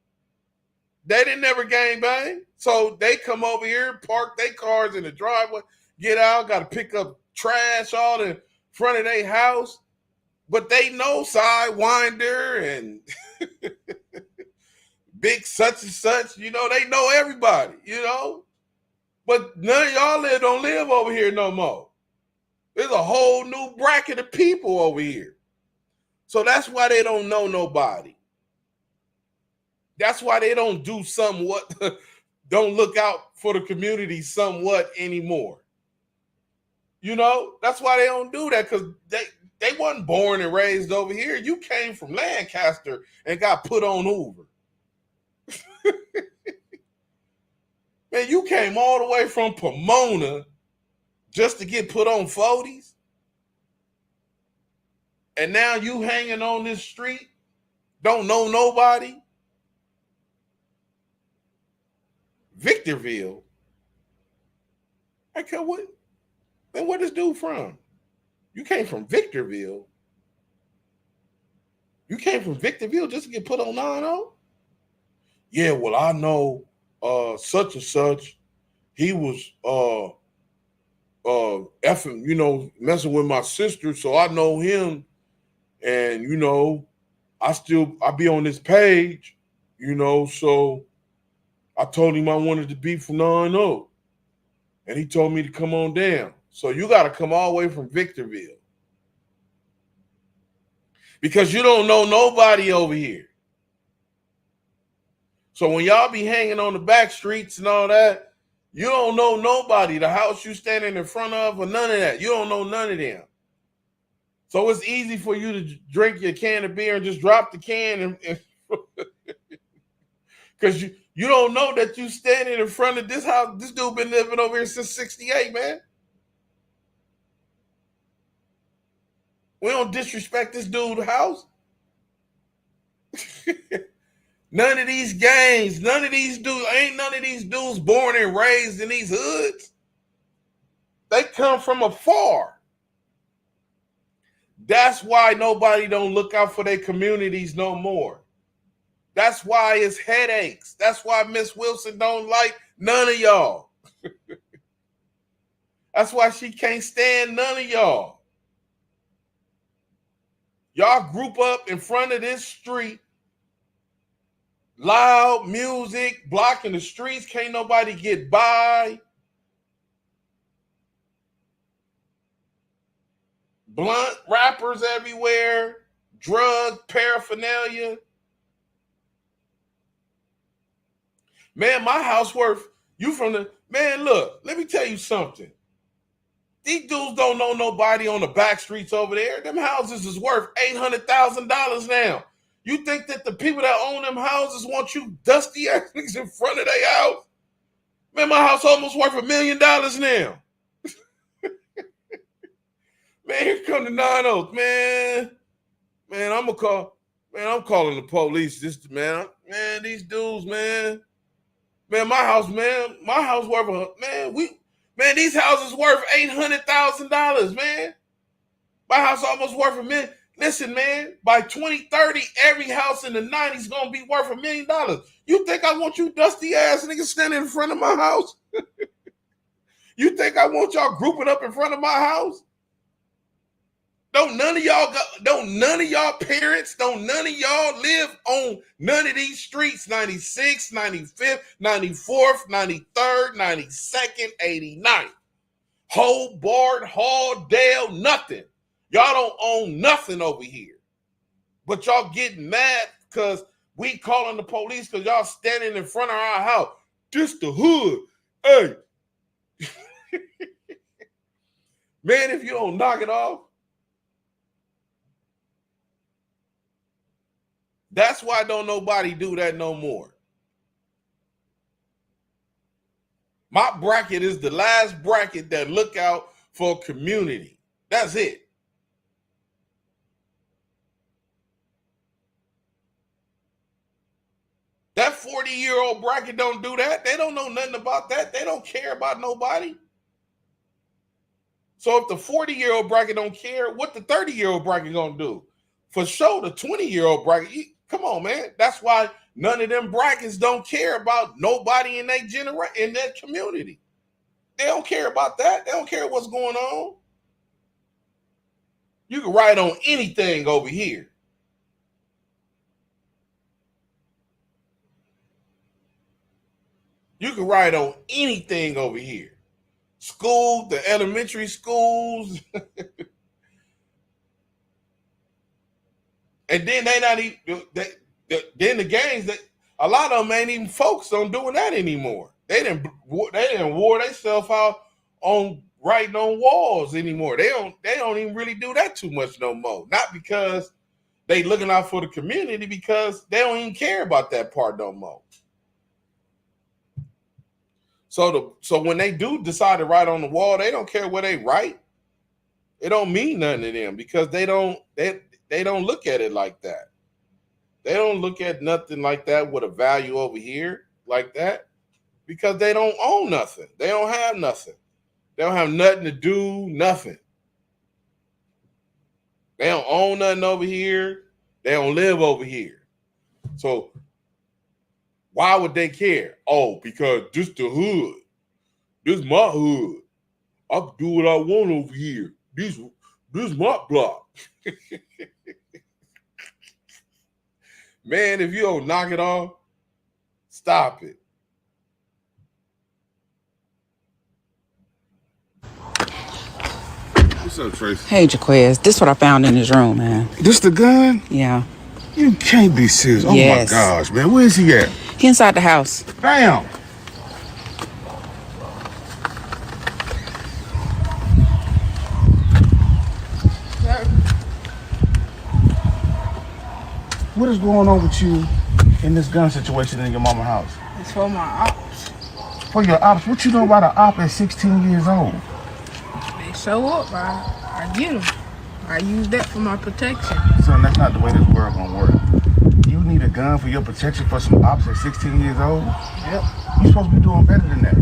They didn't never gangbang. So they come over here, park their cars in the driveway, get out, got to pick up trash all in front of their house. But they know Sidewinder and Big such and such, they know everybody, But none of y'all don't live over here no more. There's a whole new bracket of people over here. So that's why they don't know nobody. That's why they don't do somewhat, don't look out for the community somewhat anymore. That's why they don't do that, because they wasn't born and raised over here. You came from Lancaster and got put on Hoover. Man, you came all the way from Pomona just to get put on 40s. And now you hanging on this street, don't know nobody. Victorville. Okay, what? Man, where this dude from? You came from Victorville. You came from Victorville just to get put on 9-0? Yeah, well, I know such and such. He was effing, messing with my sister, so I know him. And, I be on this page, so I told him I wanted to be from 9-0. And he told me to come on down. So you got to come all the way from Victorville. Because you don't know nobody over here. So when y'all be hanging on the back streets and all that, you don't know nobody. The house you standing in front of or none of that. You don't know none of them. So it's easy for you to drink your can of beer and just drop the can and because you don't know that you standing in front of this house. This dude been living over here since 68, man. We don't disrespect this dude's house. None of these gangs, none of these dudes born and raised in these hoods. They come from afar. That's why nobody don't look out for their communities no more. That's why it's headaches. That's why Miss Wilson don't like none of y'all. That's why she can't stand none of y'all. Y'all group up in front of this street, loud music, blocking the streets, can't nobody get by. Blunt rappers everywhere, drug paraphernalia. Man, my house worth, man, look, let me tell you something. These dudes don't know nobody on the back streets over there. Them houses is worth $800,000 now. You think that the people that own them houses want you dusty ass niggas in front of their house? Man, my house almost worth $1 million now. Man, here come the 9-0. Man, I'm calling the police. Man, these dudes, man. Man, my house worth these houses worth $800,000, man. My house almost worth $1 million. Listen, man, by 2030, every house in the 90s gonna be worth $1 million. You think I want you dusty ass niggas standing in front of my house? You think I want y'all grouping up in front of my house? Don't none of y'all parents, don't none of y'all live on none of these streets, 96, 95th, 94th, 93rd, 92nd, 89th. Hobart, Halldale, nothing. Y'all don't own nothing over here. But y'all getting mad because we calling the police because y'all standing in front of our house. Just the hood. Hey. Man, if you don't knock it off, that's why don't nobody do that no more. My bracket is the last bracket that look out for community. That's it. That 40-year-old bracket don't do that. They don't know nothing about that. They don't care about nobody. So if the 40-year-old bracket don't care, what the 30-year-old bracket gonna do? For sure, the 20-year-old bracket, come on, man. That's why none of them brackets don't care about nobody in their in their community. They don't care about that. They don't care what's going on. You can write on anything over here. You can write on anything over here. School, the elementary schools. And then they not even, then the gangs, a lot of them ain't even focused on doing that anymore. They didn't wore themselves out on writing on walls anymore. They don't even really do that too much no more. Not because they looking out for the community, because they don't even care about that part no more. So when they do decide to write on the wall, they don't care what they write. It don't mean nothing to them because they don't look at it like that. They don't look at nothing like that with a value over here like that because they don't own nothing. They don't have nothing. They don't have nothing to do, nothing. They don't own nothing over here. They don't live over here. So why would they care? Oh, because this the hood. This my hood. I can do what I want over here. This my block. Man, if you don't knock it off, stop it. What's up, Tracy? Hey, Jaquez. This is what I found in his room, man. This the gun? Yeah. You can't be serious. Oh Yes. my gosh, man. Where is he at? He inside the house. Damn. What is going on with you in this gun situation in your mama's house? It's for my ops. For your ops? What you know about an op at 16 years old? They show up, I get them. I use that for my protection. Son, that's not the way this world gonna work. You need a gun for your protection for some ops at 16 years old? Yep. You supposed to be doing better than that.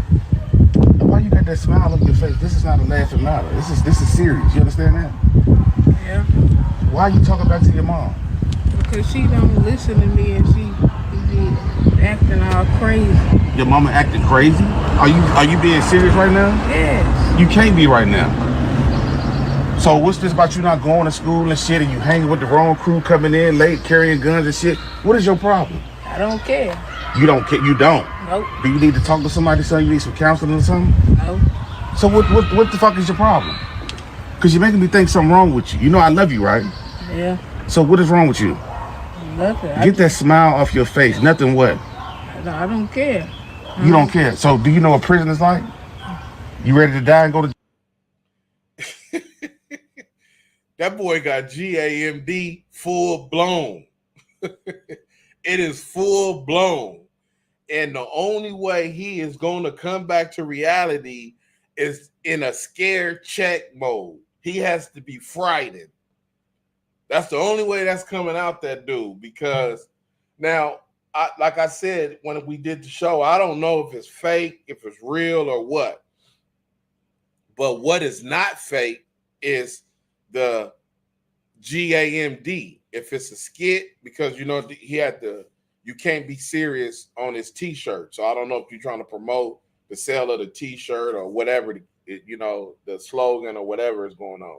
And why you got that smile on your face? This is not a laughing matter. This is serious. You understand that? Yeah. Why you talking back to your mom? Because she don't listen to me and she be acting all crazy. Your mama acting crazy? Are you being serious right now? Yes. You can't be right now. So what's this about you not going to school and shit and you hanging with the wrong crew coming in late carrying guns and shit? What is your problem? I don't care. You don't care? You don't? Nope. Do you need to talk to somebody so you need some counseling or something? No. So what the fuck is your problem? Because you're making me think something wrong with you. You know I love you, right? Yeah. So what is wrong with you? Nothing. Get that smile off your face. Nothing what? I don't care. You don't care. So do you know what prison is like? You ready to die and go to That boy got GAMD full blown. It is full blown. And the only way he is going to come back to reality is in a scared check mode. He has to be frightened. That's the only way that's coming out, that dude. Because now, like I said, when we did the show, I don't know if it's fake, if it's real or what. But what is not fake is the GAMD. If it's a skit, because you know he had the "You Can't Be Serious" on his T-shirt. So I don't know if you're trying to promote the sale of the T-shirt or whatever, you know, the slogan or whatever is going on.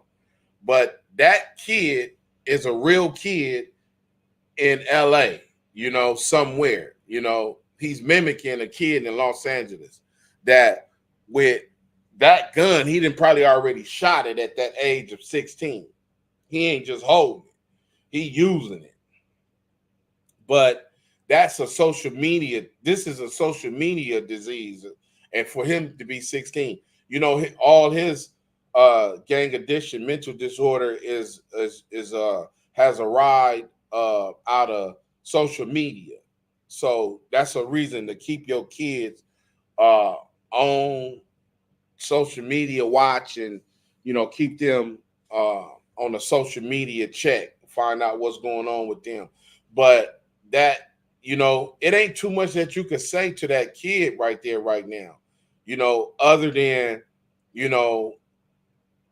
But that kid is a real kid in LA, you know, somewhere. You know, he's mimicking a kid in Los Angeles that with that gun, he didn't probably already shot it at that age of 16. He ain't just holding it. He using it. But that's a social media. This is a social media disease. And for him to be 16, you know, all his gang addiction, mental disorder is has a ride out of social media. So that's a reason to keep your kids on social media watch and, you know, keep them on a social media check, find out what's going on with them. But that, you know, it ain't too much that you could say to that kid right there, right now, you know, other than, you know,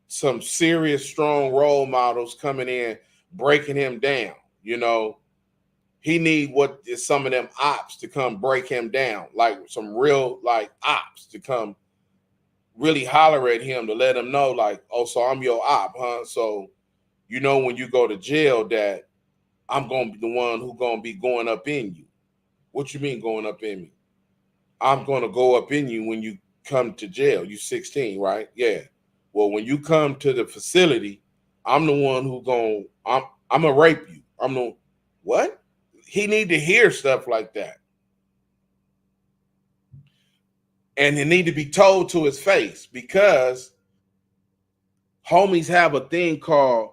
some serious, strong role models coming in, breaking him down. You know, he need what is some of them ops to come break him down, like some real like ops to come really holler at him to let him know, like, oh, so I'm your op, huh? So, you know, when you go to jail, that I'm gonna be the one who gonna be going up in you. What you mean going up in me? I'm gonna go up in you when you come to jail. You 16, right? Yeah. Well, when you come to the facility, I'm the one who I'm gonna rape you. I'm the what? He need to hear stuff like that. And it need to be told to his face, because homies have a thing called,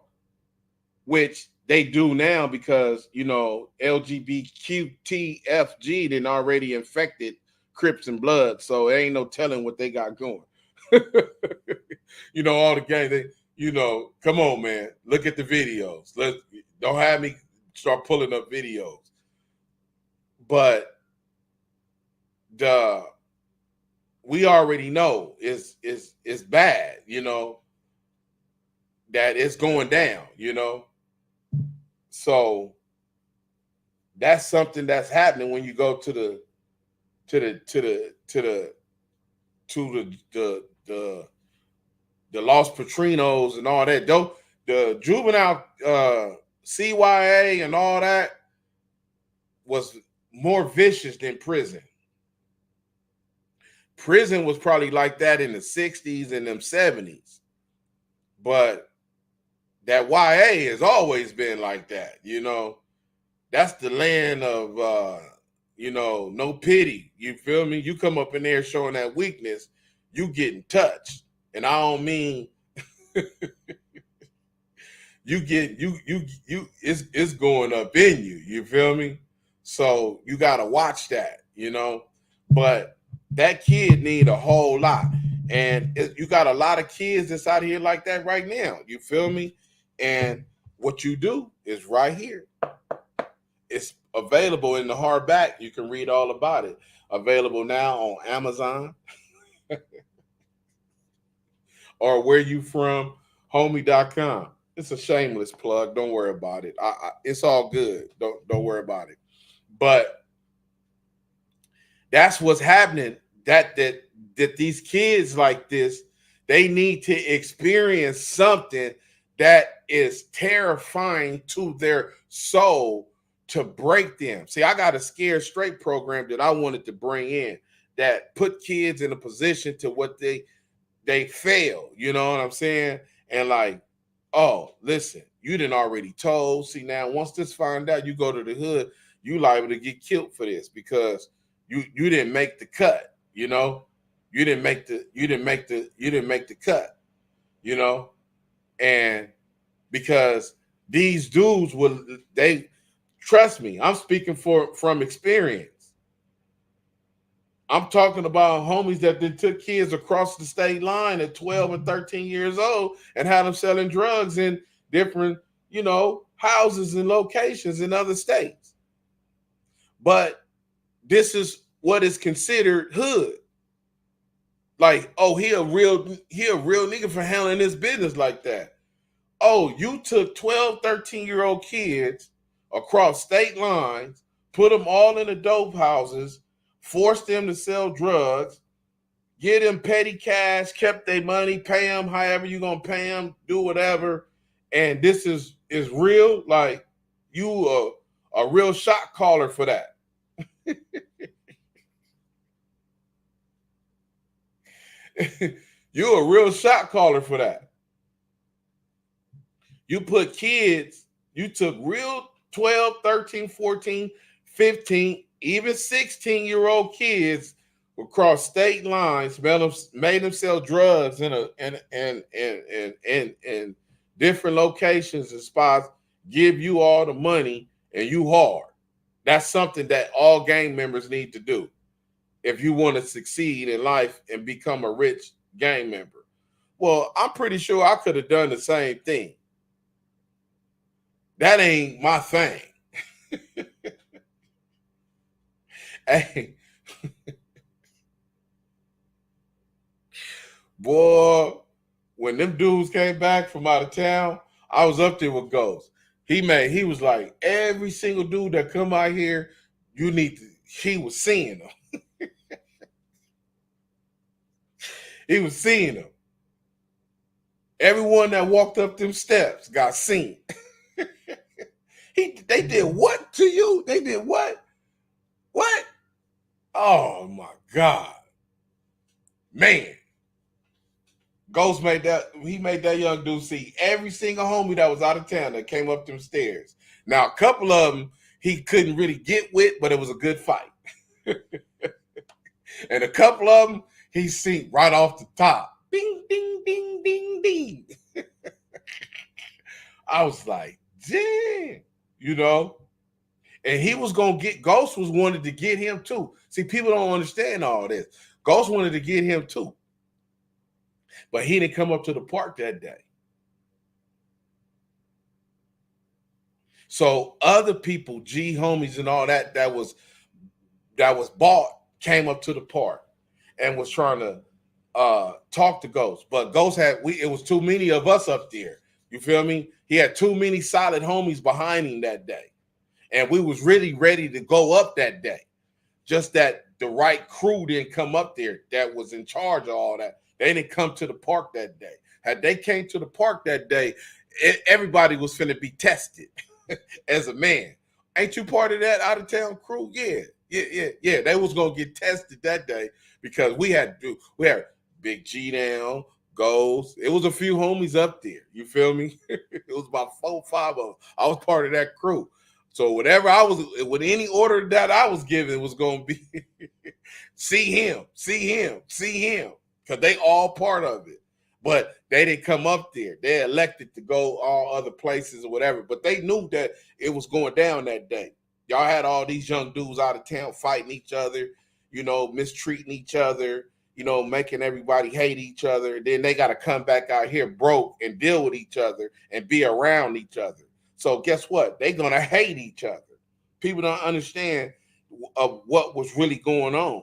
which they do now because, you know, LGBTQTFG didn't already infected Crips and Blood. So there ain't no telling what they got going. You know, all the gang, they, you know, come on, man. Look at the videos. Don't have me start pulling up videos. But we already know it's bad, you know, that it's going down, you know. So that's something that's happening when you go to the Los Patrinos and all that. Though the juvenile CYA and all that was more vicious than prison. Prison was probably like that in the 60s and them 70s. But that YA has always been like that, you know. That's the land of no pity. You feel me? You come up in there showing that weakness, you getting touched. And I don't mean it's going up in you. You feel me? So you gotta watch that, But that kid need a whole lot. And you got a lot of kids that's out here like that right now. You feel me? And what you do is right here. It's available in the hardback. You can read all about it. Available now on Amazon or where you from, homie.com. It's a shameless plug. Don't worry about it. It's all good. Don't worry about it. But that's what's happening. That these kids like this, they need to experience something that is terrifying to their soul to break them. See, I got a Scared Straight program that I wanted to bring in that put kids in a position to what they fail. You know what I'm saying? And like, oh, listen, you didn't already told. See, now once this find out, you go to the hood, you liable to get killed for this because you didn't make the cut. You didn't make the cut. And because these dudes trust me, I'm speaking from experience. I'm talking about homies that took kids across the state line at 12 and 13 years old and had them selling drugs in different, houses and locations in other states. But this is what is considered hood. Like, oh, he a real nigga for handling this business like that. Oh, you took 12, 13-year-old kids across state lines, put them all in the dope houses, forced them to sell drugs, get them petty cash, kept their money, pay them however you're going to pay them, do whatever. And this is real. Like, you a real shot caller for that. You're a real shot caller for that. You put kids, you took real 12, 13, 14, 15, even 16-year-old kids across state lines, made them sell drugs in different locations and spots, give you all the money, and you hard. That's something that all gang members need to do if you want to succeed in life and become a rich gang member. Well, I'm pretty sure I could have done the same thing. That ain't my thing. Hey, boy, when them dudes came back from out of town, I was up there with Ghost. He was like, every single dude that come out here, he was seeing them. He was seeing them. Everyone that walked up them steps got seen. They did what to you? They did what? What? Oh my God. Man. Ghost made that young dude see every single homie that was out of town that came up them stairs. Now, a couple of them he couldn't really get with, but it was a good fight. And a couple of them he seen right off the top. Ding, ding, ding, ding, ding. I was like, damn, and he was going to get, Ghost was wanted to get him too. See, people don't understand all this. Ghost wanted to get him too. But he didn't come up to the park that day. So other people, G homies and all that was bought, came up to the park and was trying to talk to Ghost. But Ghost it was too many of us up there. You feel me? He had too many solid homies behind him that day. And we was really ready to go up that day. Just that the right crew didn't come up there that was in charge of all that. They didn't come to the park that day. Had they came to the park that day, everybody was finna be tested as a man. Ain't you part of that out-of-town crew? Yeah. They was gonna get tested that day because we had Big G down, Goals. It was a few homies up there. You feel me? It was about 4 or 5 of them. I was part of that crew. So with any order that I was given was going to be see him, because they all part of it. But they didn't come up there. They elected to go all other places or whatever. But they knew that it was going down that day. Y'all had all these young dudes out of town fighting each other, mistreating each other, making everybody hate each other. Then they got to come back out here broke and deal with each other and be around each other. So guess what? They're going to hate each other. People don't understand what was really going on.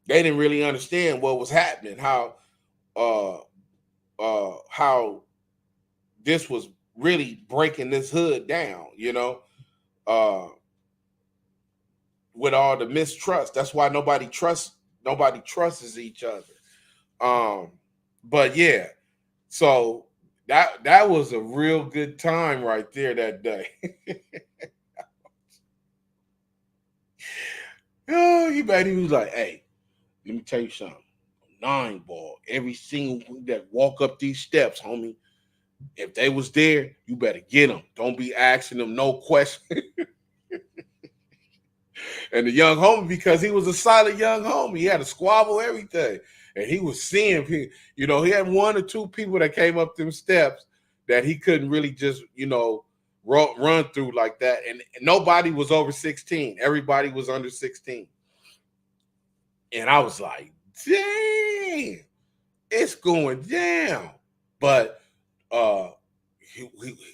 They didn't really understand what was happening, how this was really breaking this hood down, with all the mistrust. That's why nobody trusts each other. But yeah, so that was a real good time right there that day. Oh, he was like, hey, let me tell you something. 9 ball, every single one that walk up these steps, homie, if they was there, you better get them. Don't be asking them no question. And the young homie, because he was a solid young homie, he had a squabble, everything. And he was seeing, he had 1 or 2 people that came up them steps that he couldn't really just, run through like that. And nobody was over 16. Everybody was under 16. And I was like, dang, it's going down. But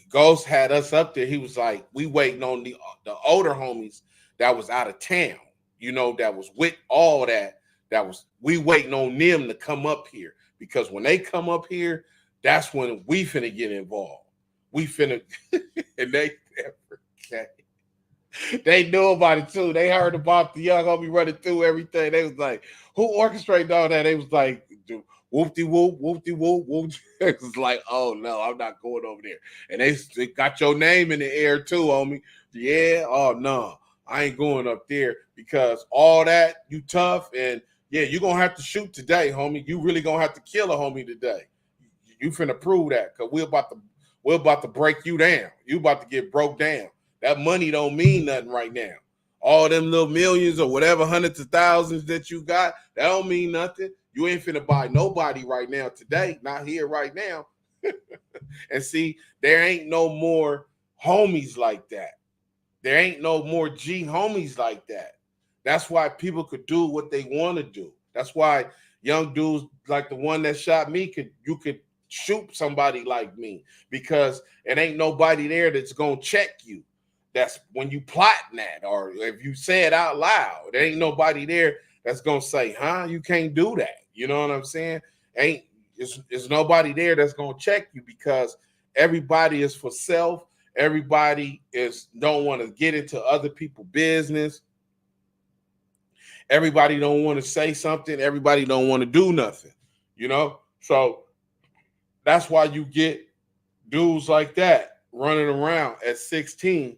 Ghost had us up there. He was like, we waiting on the older homies that was out of town, that was with all that. We waiting on them to come up here, because when they come up here, that's when we finna get involved. We finna, and they never came. They knew about it too. They heard about the young homie running through everything. They was like, who orchestrated all that? They was like, whoop-de-whoop, whoop-de-whoop, whoop. It was like, oh no, I'm not going over there. And they got your name in the air too, homie. Yeah, oh no, I ain't going up there, because all that, you tough, and yeah, you're gonna have to shoot today, homie. You really gonna have to kill a homie today. You finna prove that, because we're about to break you down. You about to get broke down. That money don't mean nothing right now. All them little millions or whatever, hundreds of thousands that you got, that don't mean nothing. You ain't finna buy nobody right now today, not here right now. And see, there ain't no more homies like that. There ain't no more G homies like that. That's why people could do what they want to do. That's why young dudes like the one that shot me, you could shoot somebody like me, because it ain't nobody there that's gonna check you. That's when you plotting that, or if you say it out loud, there ain't nobody there that's gonna say, huh, you can't do that. You know what I'm saying? It's nobody there that's gonna check you, because everybody is for self. Everybody don't want to get into other people's business. Everybody don't want to say something. Everybody don't want to do nothing. So that's why you get dudes like that running around at 16,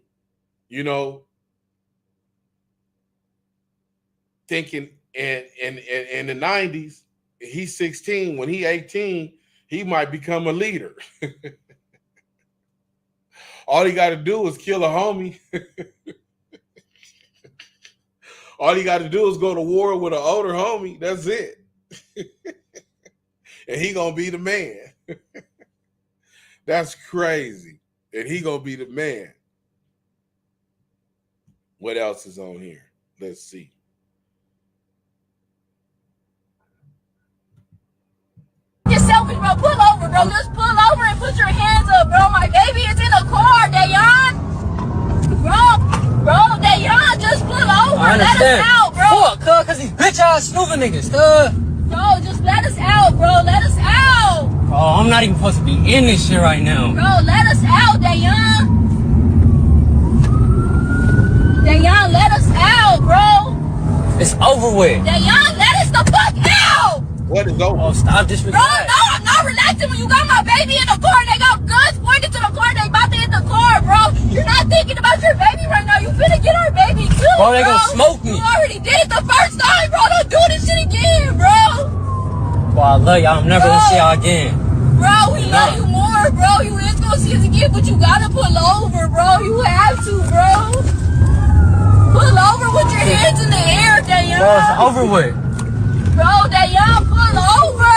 thinking in the 90s, he's 16. When he 18, he might become a leader. All he got to do is kill a homie. All he got to do is go to war with an older homie. That's it. And he going to be the man. That's crazy. And he going to be the man. What else is on here? Let's see. You're selfish, bro. Pull over, bro. Just pull over and put your hands up, bro. My baby is in the car, Dayon. Bro, Dayon, just pull over. Let us out, bro. Fuck, cuz these bitch-ass snooping niggas, Yo, just let us out, bro. Let us out. Oh, I'm not even supposed to be in this shit right now. Bro, let us out, Dayon. Dayon, let us out, bro. It's over with. Dayon, let us the fuck out. What is over? Oh, stop this. Bro, no, I'm not relaxing when you got my baby in the car. They got guns pointed to the car. They about to hit the car, bro. You're not thinking about your baby right now. You finna get our baby too, bro. They gonna smoke me. You already did it the first time, bro. Don't do this shit again, bro. Well, I love y'all. I'm never gonna see y'all again. Bro, we love you more, bro. You is gonna pussy is a gift, but you gotta pull over, bro. You have to, bro. Pull over with your hands in the air, Dayon. Bro, it's over with. Bro, Dayon, pull over.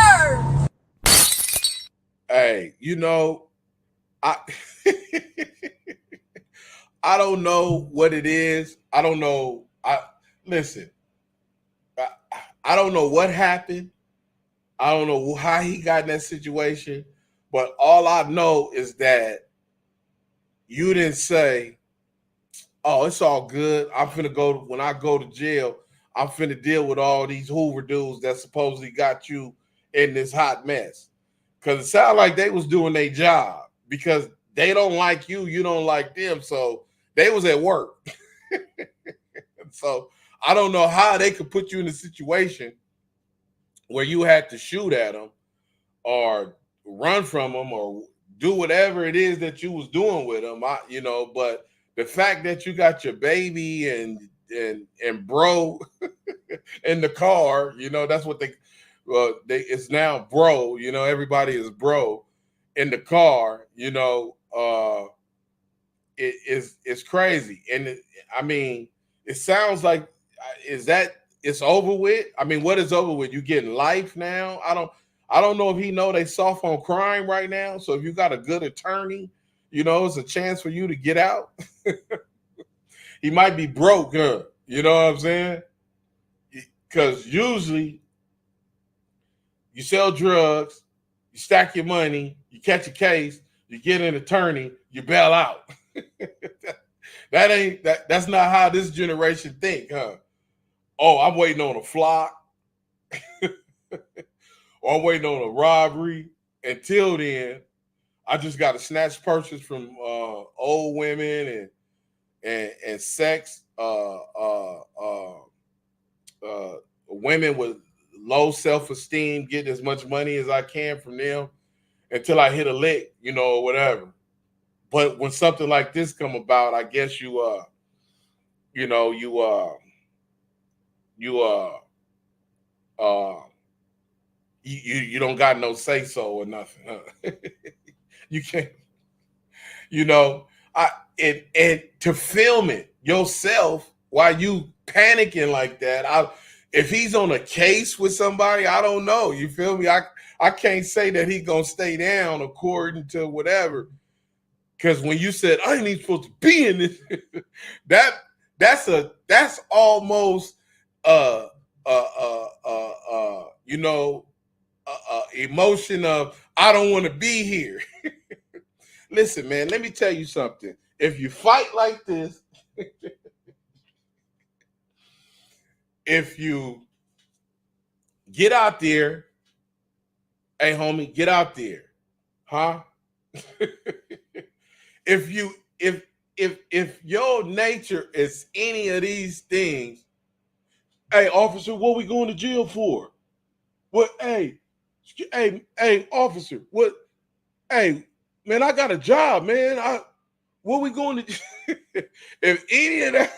Hey, you know, I I don't know what it is. I don't know. Listen. I don't know what happened. I don't know how he got in that situation, but all I know is that you didn't say, "Oh, it's all good. I'm finna go when I go to jail. I'm finna deal with all these Hoover dudes that supposedly got you in this hot mess." Because it sounded like they was doing their job because they don't like you, you don't like them, so they was at work. So I don't know how they could put you in a situation where you had to shoot at them or run from them or do whatever it is that you was doing with them. But the fact that you got your baby and bro in the car, that's what they it's now bro, everybody is bro in the car, it's crazy. And it sounds like it's over with? I mean, what is over with? You getting life now? I don't know if he know they soft on crime right now. So if you got a good attorney, it's a chance for you to get out. He might be broke, huh? You know what I'm saying? Because usually you sell drugs, you stack your money, you catch a case, you get an attorney, you bail out. That's not how this generation think, huh? Oh, I'm waiting on a flock. Or I'm waiting on a robbery. Until then, I just got a snatch purchase from old women and sex. Women with low self-esteem, getting as much money as I can from them until I hit a lick, or whatever. But when something like this come about, I guess you don't got no say so or nothing. Huh? You can't, and to film it yourself while you panicking like that. If he's on a case with somebody, I don't know. You feel me? I can't say that he's gonna stay down according to whatever. Because when you said I ain't even supposed to be in this, that's almost emotion of I don't want to be here. Listen, man, let me tell you something. If you fight like this, if you get out there, hey homie, get out there, huh? If your nature is any of these things, hey officer, what we going to jail for? What? Hey, officer, what? Hey, man, I got a job, man. What we going to? If any of that,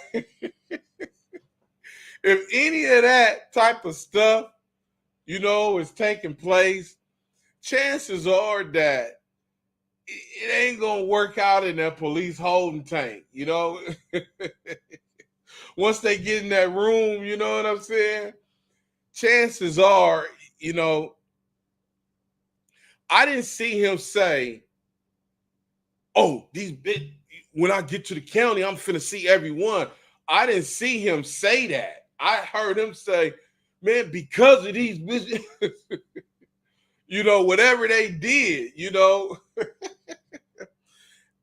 if any of that type of stuff, is taking place, chances are that it ain't gonna work out in that police holding tank. Once they get in that room, you know what I'm saying? Chances are, I didn't see him say, "Oh, when I get to the county, I'm finna see everyone." I didn't see him say that. I heard him say, "Man, because of these bitches," whatever they did,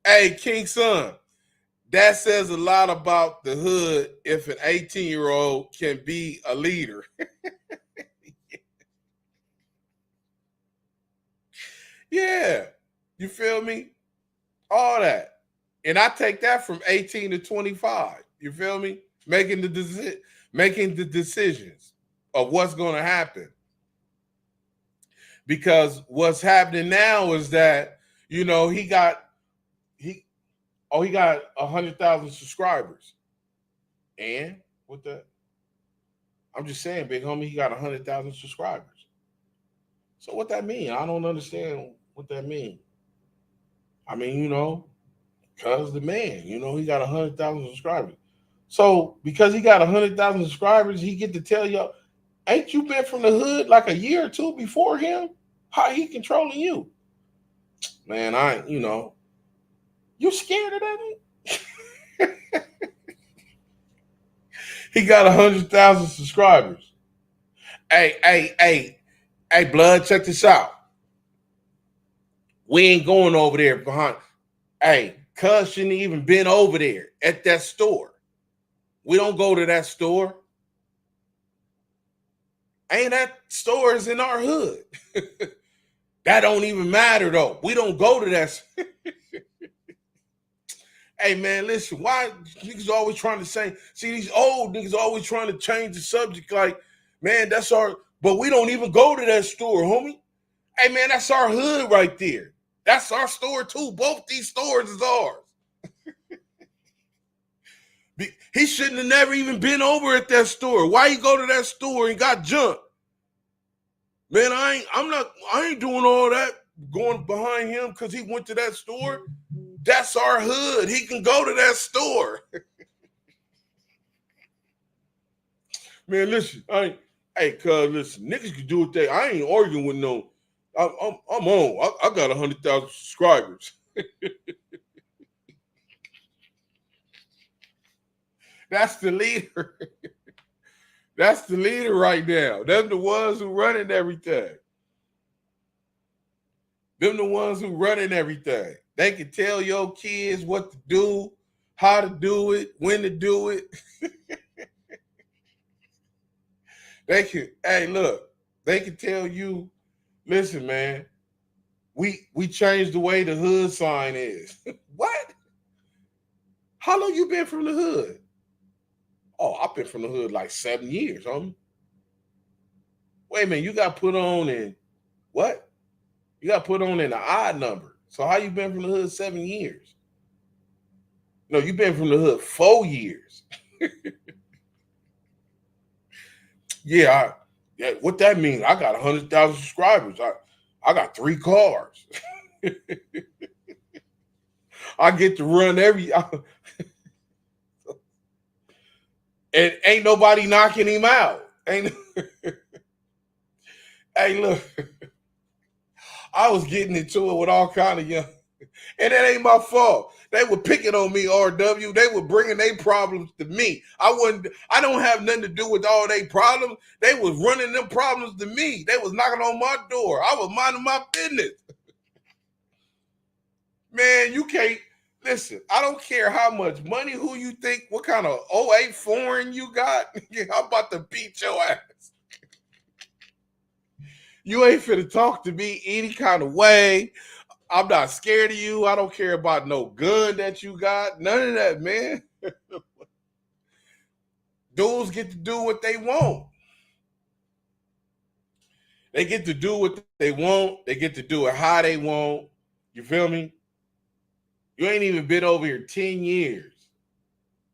Hey, King Son, that says a lot about the hood if an 18-year-old can be a leader. Yeah, you feel me? All that. And I take that from 18 to 25. You feel me? Making the decisions of what's going to happen. Because what's happening now is that, he got 100,000 subscribers. And what the? I'm just saying, big homie, he got 100,000 subscribers. So what that mean? I don't understand what that mean. I mean, cuz the man, he got 100,000 subscribers. So because he got 100,000 subscribers, he get to tell y'all, ain't you been from the hood like a year or two before him? How he controlling you? Man, you scared of that? He got 100,000 subscribers. Hey, blood, check this out. We ain't going over there behind. Hey, cuz shouldn't even been over there at that store. We don't go to that store. Ain't that stores in our hood? That don't even matter though. We don't go to that. Hey man, listen, why niggas always trying to say, see these old niggas always trying to change the subject like, man, that's our, but we don't even go to that store, homie. Hey man, that's our hood right there. That's our store too. Both these stores is ours. He shouldn't have never even been over at that store. Why you go to that store and got jumped? Man, I ain't doing all that going behind him because he went to that store. That's our hood. He can go to that store. Man, listen, listen, niggas can do what they. I ain't arguing with no. I'm on. I got 100,000 subscribers. That's the leader. That's the leader right now. Them the ones who running everything. Them the ones who running everything. They can tell your kids what to do, how to do it, when to do it. They can, hey, look, they can tell you, listen, man, we changed the way the hood sign is. What? How long you been from the hood? Oh, I've been from the hood like 7 years, homie. Wait a minute, you got put on in what? You got put on in an odd number. So how you been from the hood 7 years? No, you been from the hood 4 years. Yeah, what that means? I got 100,000 subscribers. I got 3 cars. I get to run and ain't nobody knocking him out. Hey, look, I was getting into it with all kind of young, and that ain't my fault. They were picking on me, RW. They were bringing their problems to me. I don't have nothing to do with all their problems. They was running them problems to me. They was knocking on my door. I was minding my business. Man, you can't, listen, I don't care how much money, who you think, what kind of 08 foreign you got. I'm about to beat your ass. You ain't finna talk to me any kind of way. I'm not scared of you. I don't care about no gun that you got. None of that, man. Dudes get to do what they want. They get to do what they want. They get to do it how they want. You feel me? You ain't even been over here 10 years.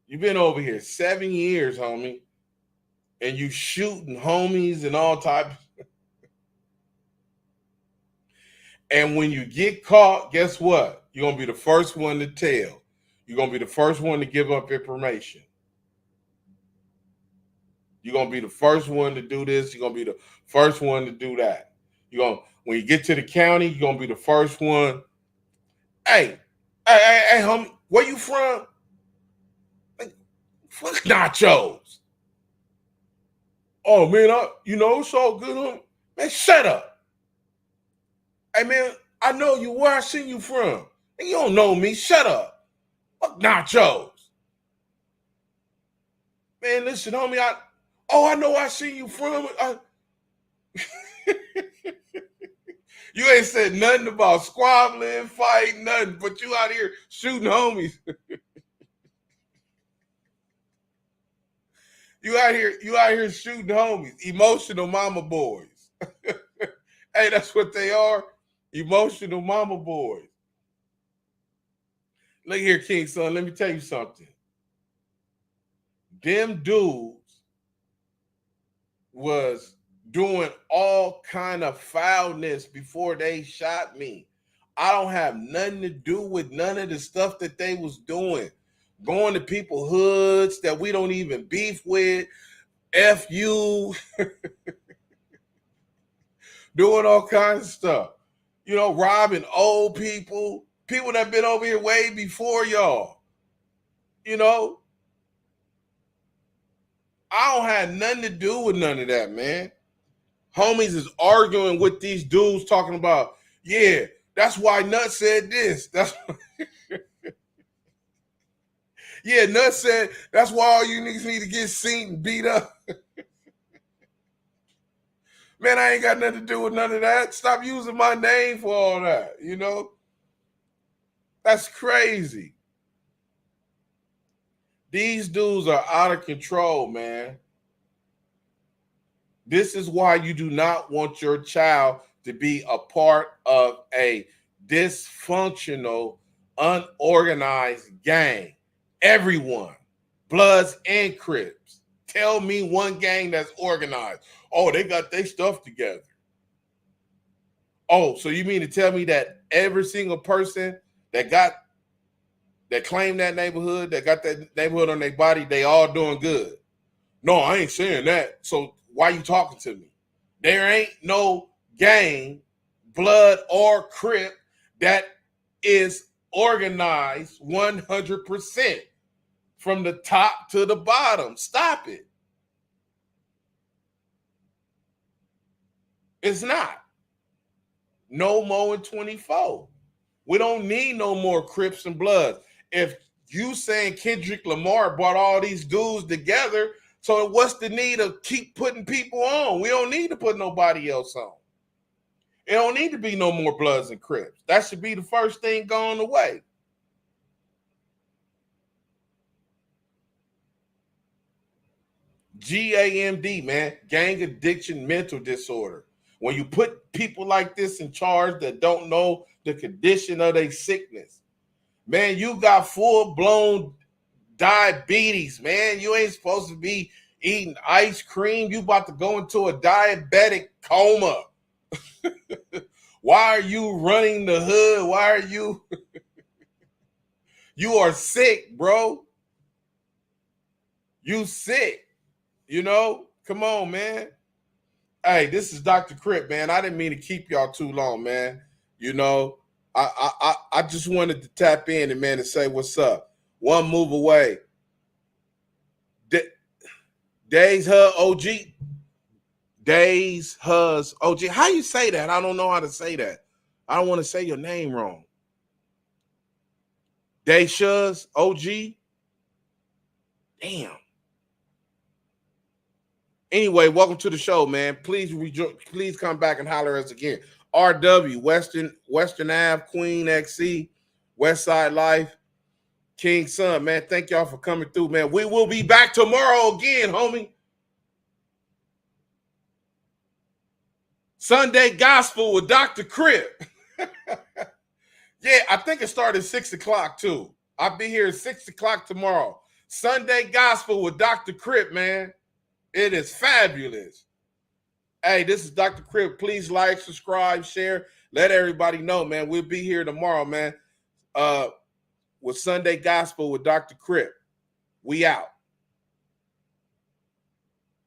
You've been over here 7 years, homie. And you shooting homies and all types. And when you get caught, guess what? You're going to be the first one to tell. You're going to be the first one to give up information. You're going to be the first one to do this. You're going to be the first one to do that. When you get to the county, you're going to be the first one. Hey, homie, where you from? Fuck nachos. Oh, man, it's all good, homie. Man, shut up. Hey, man, I know you. Where I seen you from? And you don't know me. Shut up. Fuck nachos. Man, listen, homie, I know I seen you from. You ain't said nothing about squabbling, fighting, nothing, but you out here shooting homies. You out here shooting homies. Emotional mama boys. Hey, that's what they are. Emotional mama boys. Look here, King Son, let me tell you something. Them dudes was doing all kind of foulness before they shot me. I don't have nothing to do with none of the stuff that they was doing. Going to people's hoods that we don't even beef with. F you. Doing all kinds of stuff. You know, robbing old people. People that been over here way before y'all. You know? I don't have nothing to do with none of that, man. Homies is arguing with these dudes talking about, yeah, that's why Nut said this. That's yeah, Nut said that's why all you niggas need to get seen and beat up. Man, I ain't got nothing to do with none of that. Stop using my name for all that, you know? That's crazy. These dudes are out of control, man. This is why you do not want your child to be a part of a dysfunctional, unorganized gang. Everyone, Bloods and Crips. Tell me one gang that's organized. Oh, they got their stuff together. Oh, so you mean to tell me that every single person that claimed that neighborhood, that got that neighborhood on their body, they all doing good? No, I ain't saying that. So why you talking to me? There ain't no gang, Blood or Crip, that is organized 100% from the top to the bottom. Stop it. It's not. No more in 24. We don't need no more Crips and Bloods. If you saying Kendrick Lamar brought all these dudes together, so what's the need of keep putting people on? We don't need to put nobody else on. It don't need to be no more Bloods and Crips. That should be the first thing going away. GAMD, man, gang addiction mental disorder. When you put people like this in charge that don't know the condition of their sickness, man, you got full-blown diabetes, man. You ain't supposed to be eating ice cream. You about to go into a diabetic coma. Why are you running the hood? Why are you? You are sick, bro. You sick. You know? Come on, man. Hey, this is Dr. Crip, man. I didn't mean to keep y'all too long, man. You know, I just wanted to tap in and, man, and say what's up. One move away. Days Huz OG. Days Huz OG. How you say that? I don't know how to say that. I don't want to say your name wrong. Days Huz OG. Damn. Anyway, welcome to the show, man. Please come back and holler at us again. RW, Western Ave, Queen XC, Westside Life, King Son, man. Thank y'all for coming through, man. We will be back tomorrow again, homie. Sunday Gospel with Dr. Crip. Yeah, I think it started at 6 o'clock, too. I'll be here at 6 o'clock tomorrow. Sunday Gospel with Dr. Crip, man. It is fabulous. Hey, this is Dr. Crip. Please like, subscribe, share. Let everybody know, man. We'll be here tomorrow, man, with Sunday Gospel with Dr. Crip. We out.